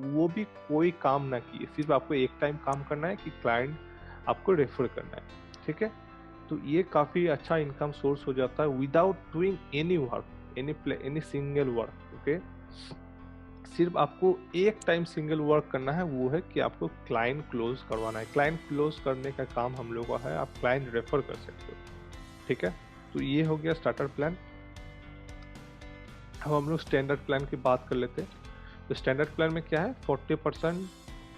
वो भी कोई काम ना किए, सिर्फ आपको एक टाइम काम करना है कि क्लाइंट आपको रेफर करना है, ठीक है। तो ये काफ़ी अच्छा इनकम सोर्स हो जाता है without doing any work, any single work, okay. सिर्फ आपको एक टाइम सिंगल वर्क करना है, वो है कि आपको क्लाइंट क्लोज करवाना है। क्लाइंट क्लोज करने का काम हम लोगों का है, आप क्लाइंट रेफर कर सकते हो, ठीक है। तो ये हो गया स्टार्टर प्लान। अब हम लोग स्टैंडर्ड प्लान की बात कर लेते हैं। तो स्टैंडर्ड प्लान में क्या है, 40%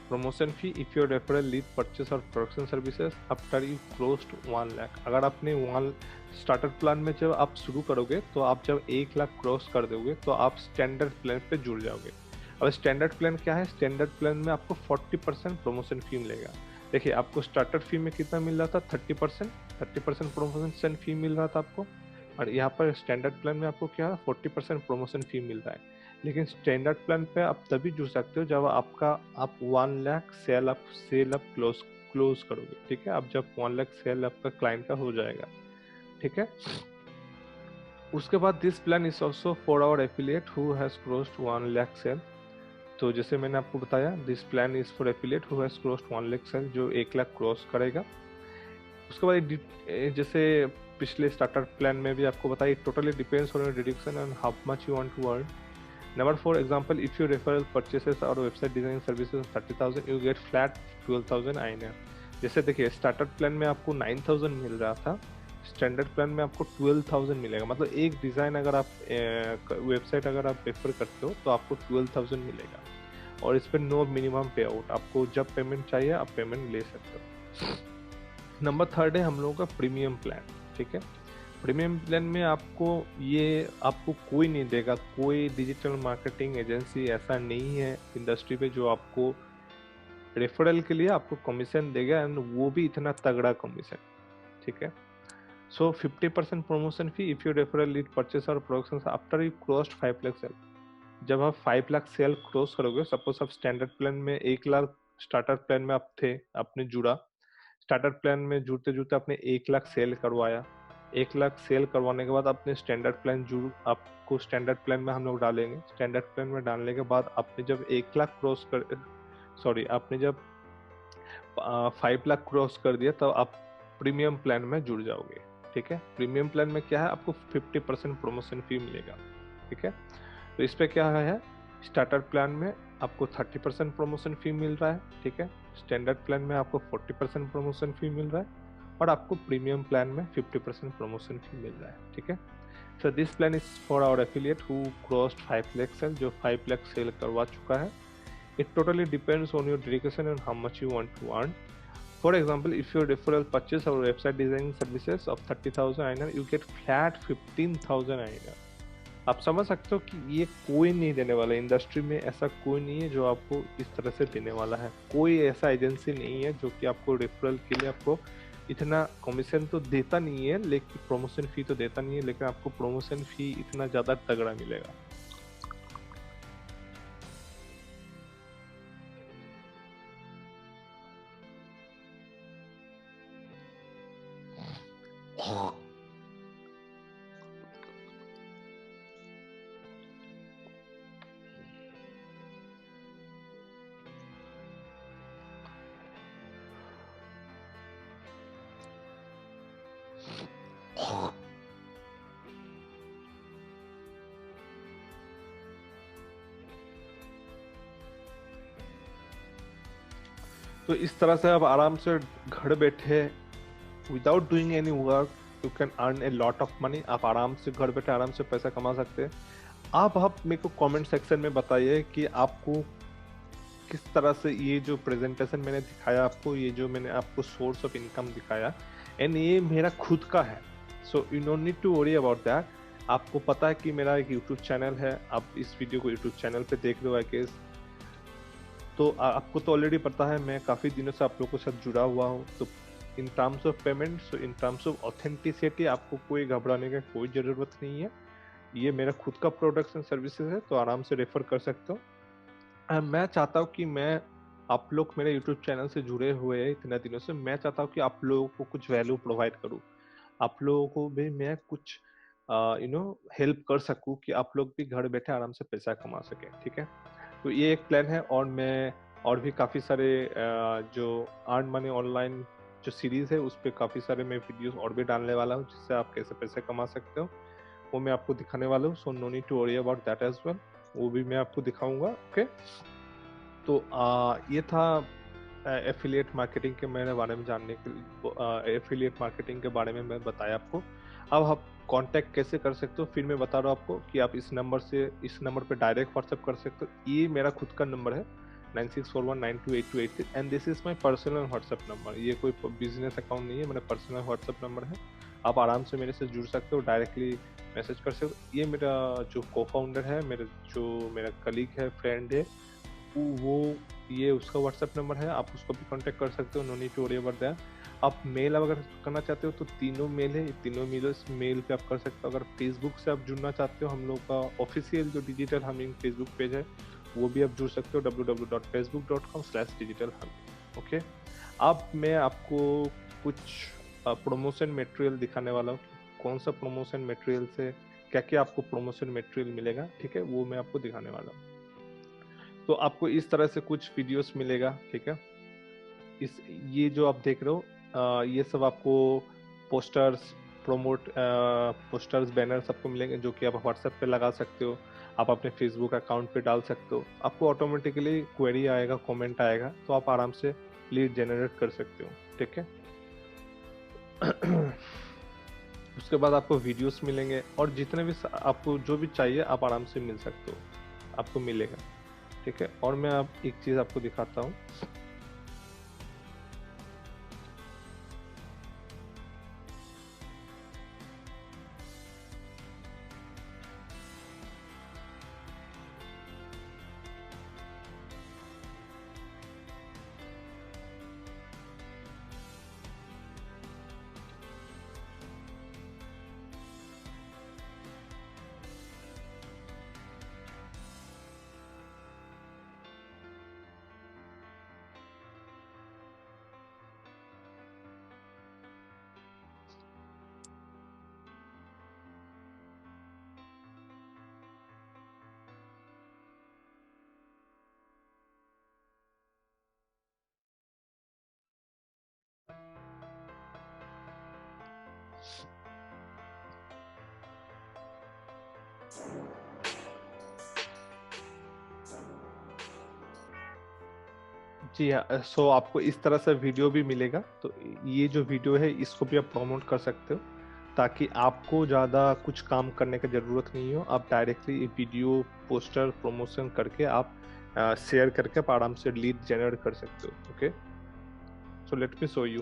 promotion fee if your referral lead purchase our production services after you close 1 lakh. अगर आपने वन स्टार्टर प्लान में जब आप शुरू करोगे, तो आप जब 1 लाख क्रॉस कर दोगे तो आप स्टैंडर्ड प्लान पे जुड़ जाओगे। अब स्टैंडर्ड प्लान क्या है, स्टैंडर्ड प्लान में आपको 40% प्रमोशन फी मिलेगा। देखिए, आपको स्टार्टर फी में कितना मिल रहा था, 30% प्रमोशन फी मिल रहा था आपको, और यहाँ पर स्टैंडर्ड प्लान में आपको क्या 40% प्रमोशन फी मिल रहा है। लेकिन स्टैंडर्ड प्लान पे आप तभी जुड़ सकते हो जब आप 1 लाख सेल अप क्लोज करोगे, ठीक है। अब जब 1 लाख सेल आपका क्लाइंट का हो जाएगा, ठीक है। उसके बाद this plan is also for our affiliate who has crossed 1 lakh sale. तो जैसे मैंने आपको बताया, this plan is for affiliate who has crossed 1 lakh sale, जो 1 लाख क्रॉस करेगा। उसके बाद जैसे पिछले स्टार्टर प्लान में भी आपको बताया, totally depends on your deduction and how much you want to earn. Number 4 example, if your referral purchases or website design services 30,000, you get flat 12,000 INR। जैसे देखिए, स्टार्टर प्लान में आपको 9,000 मिल रहा था, स्टैंडर्ड प्लान में आपको 12,000 मिलेगा। मतलब एक डिज़ाइन अगर आप वेबसाइट अगर आप रेफर करते हो तो आपको 12,000 मिलेगा, और इस पर नो मिनिमम पे आउट, आपको जब पेमेंट चाहिए आप पेमेंट ले सकते हो। नंबर 3 है हम लोगों का प्रीमियम प्लान, ठीक है। प्रीमियम प्लान में आपको कोई नहीं देगा, कोई डिजिटल मार्केटिंग एजेंसी ऐसा नहीं है इंडस्ट्री पे जो आपको रेफरल के लिए आपको कमीशन देगा, एंड वो भी इतना तगड़ा कमीशन, ठीक है। So 50% promotion fee if you referral lead purchase our production after you crossed 5 lakh sale. जब आप 5 लाख सेल क्रॉस करोगे, सपोज आप स्टैंडर्ड प्लान में 1 लाख स्टार्टर प्लान में आप थे, आपने जुड़ा, स्टार्टर प्लान में जुड़ते जुड़ते आपने 1 लाख सेल करवाया। 1 लाख सेल करवाने के बाद आपने स्टैंडर्ड प्लान जुड़ आपको स्टैंडर्ड प्लान में हम लोग डालेंगे। स्टैंडर्ड प्लान में डालने के बाद आपने जब 1 लाख क्रॉस कर सॉरी आपने जब 5 लाख क्रॉस कर दिया, तब आप प्रीमियम प्लान में जुड़ जाओगे, ठीक है। प्रीमियम प्लान में क्या है, आपको 50% प्रमोशन फी मिलेगा, ठीक है। तो इस पे क्या है, स्टार्टर प्लान में आपको 30% प्रमोशन फी मिल रहा है, ठीक है। स्टैंडर्ड प्लान में आपको 40% प्रमोशन फी मिल रहा है, और आपको प्रीमियम प्लान में 50% प्रमोशन फी मिल रहा है, ठीक है। So this plan is for our affiliate who crossed 5 lakh sale, जो 5 लाख सेल करवा चुका है। It totally depends on your dedication and how much you want to earn. For example, if your referral purchase our website designing services of 30,000 INR, you get flat 15,000 INR। आप समझ सकते हो कि ये कोई नहीं देने वाला, इंडस्ट्री में ऐसा कोई नहीं है जो आपको इस तरह से देने वाला है। कोई ऐसा एजेंसी नहीं है जो कि आपको रेफरल के लिए आपको इतना कमीशन तो देता नहीं है, लेकिन प्रमोशन फी तो देता नहीं है, लेकिन आपको प्रमोशन फी इतना ज़्यादा तगड़ा मिलेगा। तो इस तरह से आप आराम से घर बैठे without doing any work you can earn a lot of money. आप आराम से घर बैठे आराम से पैसा कमा सकते हैं। आप मेरे को कमेंट सेक्शन में बताइए कि आपको किस तरह से ये जो प्रेजेंटेशन मैंने दिखाया आपको, ये जो मैंने आपको सोर्स ऑफ इनकम दिखाया, एंड ये मेरा खुद का है, so you don't need to worry about that. आपको पता है कि मेरा एक यूट्यूब चैनल है, आप इस वीडियो को यूट्यूब चैनल पे देख रहे हो आई गेस, तो आपको तो ऑलरेडी पता है मैं काफ़ी दिनों से आप लोगों के साथ जुड़ा हुआ हूँ। तो in terms of payment, so in terms of authenticity, आपको कोई घबराने का कोई ज़रूरत नहीं है। ये मेरा खुद का प्रोडक्ट्स एंड सर्विसेज है, तो आराम से रेफर कर सकते हो। मैं चाहता हूँ कि आप लोग मेरे यूट्यूब चैनल से जुड़े हुए हैं इतने दिनों से, मैं चाहता हूँ कि आप लोगों को कुछ वैल्यू प्रोवाइड करूँ, आप लोगों को भी मैं कुछ हेल्प कर सकूँ कि आप लोग भी घर बैठे आराम से पैसा कमा सकें, ठीक है। तो ये एक प्लान है, और मैं और भी काफ़ी सारे जो अर्न मनी ऑनलाइन जो सीरीज़ है उस पर काफ़ी सारे मैं वीडियोस और भी डालने वाला हूँ, जिससे आप कैसे पैसे कमा सकते हो वो मैं आपको दिखाने वाला हूँ, so no need to worry about that as well, वो भी मैं आपको दिखाऊंगा। ओके, तो ये था एफिलिएट मार्केटिंग के मेरे बारे में जानने के, एफिलिएट मार्केटिंग के बारे में मैं बताया आपको। अब आप कांटेक्ट कैसे कर सकते हो, फिर मैं बता रहा हूँ आपको कि आप इस नंबर पे डायरेक्ट व्हाट्सएप कर सकते हो। ये मेरा खुद का नंबर है 9641928286, and this is my personal WhatsApp number. ये कोई बिजनेस अकाउंट नहीं है, मेरा पर्सनल व्हाट्सएप नंबर है। आप आराम से मेरे से जुड़ सकते हो, डायरेक्टली मैसेज कर सकते हो। ये मेरा जो को फाउंडर है, मेरा कलीग है, फ्रेंड है, वो ये उसका व्हाट्सएप नंबर है, आप उसको भी कांटेक्ट कर सकते हो। No need to worry about that. आप मेल अगर करना चाहते हो तो तीनों मेल है, तीनों मेल पे आप कर सकते हो। अगर फेसबुक से आप जुड़ना चाहते हो, हम लोग का ऑफिशियल जो डिजिटल हमिंग फेसबुक पेज है, वो भी आप जुड़ सकते हो, www.facebook.com/digitalhumming। ओके, अब मैं आपको कुछ प्रमोशन मटेरियल दिखाने वाला हूँ कि कौन सा प्रमोशन मटेरियल से क्या क्या आपको प्रमोशन मटेरियल मिलेगा, ठीक है, वो मैं आपको दिखाने वाला हूँ। तो आपको इस तरह से कुछ वीडियोस मिलेगा, ठीक है। इस ये जो आप देख रहे हो, ये सब आपको पोस्टर्स पोस्टर्स बैनर सबको मिलेंगे, जो कि आप व्हाट्सएप पे लगा सकते हो, आप अपने फेसबुक अकाउंट पे डाल सकते हो। आपको ऑटोमेटिकली क्वेरी आएगा, कमेंट आएगा, तो आप आराम से लीड जनरेट कर सकते हो, ठीक है। उसके बाद आपको वीडियोस मिलेंगे, और जितने भी आपको जो भी चाहिए आप आराम से मिल सकते हो, आपको मिलेगा, ठीक है। और मैं अब एक चीज आपको दिखाता हूँ। जी हाँ, सो आपको इस तरह से वीडियो भी मिलेगा। तो ये जो वीडियो है, इसको भी आप प्रमोट कर सकते हो, ताकि आपको ज़्यादा कुछ काम करने की ज़रूरत नहीं हो। आप डायरेक्टली ये वीडियो पोस्टर प्रमोशन करके आप शेयर करके आप आराम से लीड जनरेट कर सकते हो। Okay, so let me show you.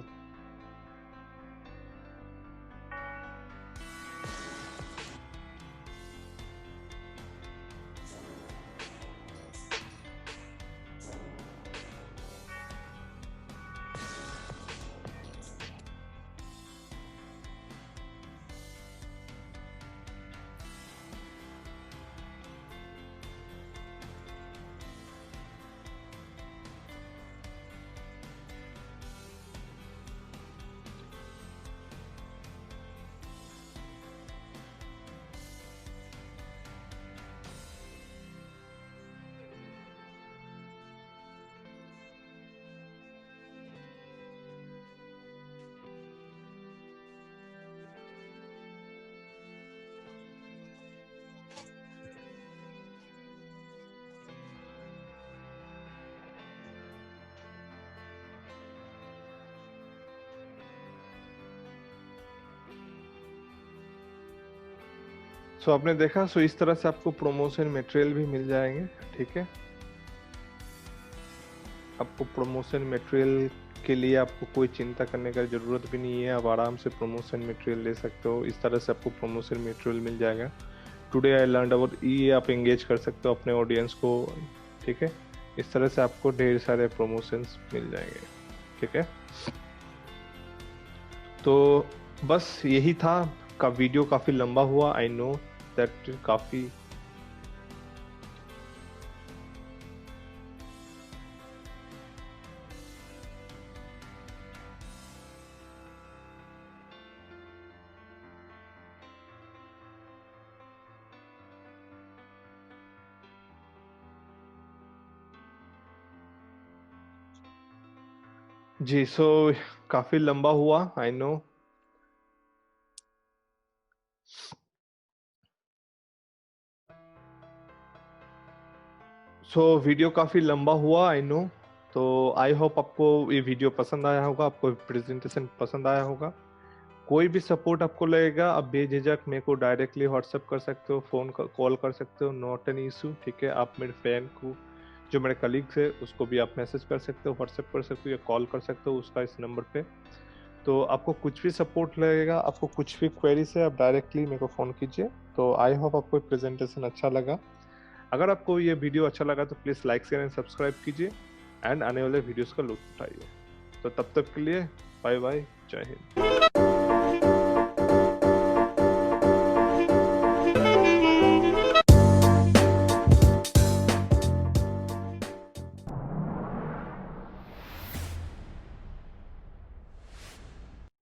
So आपने देखा, सो इस तरह से आपको प्रमोशन मटेरियल भी मिल जाएंगे, ठीक है। आपको प्रमोशन मटेरियल के लिए आपको कोई चिंता करने का ज़रूरत भी नहीं है, आप आराम से प्रमोशन मटेरियल ले सकते हो। इस तरह से आपको प्रमोशन मटेरियल मिल जाएगा। टुडे आई लर्न अबाउट, ये आप एंगेज कर सकते हो अपने ऑडियंस को, ठीक है। इस तरह से आपको ढेर सारे प्रमोशंस मिल जाएंगे, ठीक है। तो बस यही था। का वीडियो काफ़ी लंबा हुआ, आई नो दैट, काफ़ी। जी, सो काफ़ी लंबा हुआ, आई नो। सो वीडियो काफ़ी लंबा हुआ, आई नो। तो आई होप आपको ये वीडियो पसंद आया होगा, आपको प्रेजेंटेशन पसंद आया होगा। कोई भी सपोर्ट आपको लगेगा, आप बेझिझक मेरे को डायरेक्टली व्हाट्सएप कर सकते हो, कॉल कर सकते हो, नॉट एन इशू, ठीक है। आप मेरे फैन को, जो मेरे कलीग्स है, उसको भी आप मैसेज कर सकते हो, व्हाट्सएप कर सकते हो या कॉल कर सकते हो उसका इस नंबर पे। तो आपको कुछ भी सपोर्ट लगेगा, आपको कुछ भी क्वेरीज है, आप डायरेक्टली मेरे को फ़ोन कीजिए। तो आई होप आपको प्रेजेंटेशन अच्छा लगा। अगर आपको ये वीडियो अच्छा लगा तो please like share and subscribe कीजिए एंड आने वाले वीडियोस का लुत्फ उठाइए। तो तब तक के लिए बाय बाय, जय हिंद।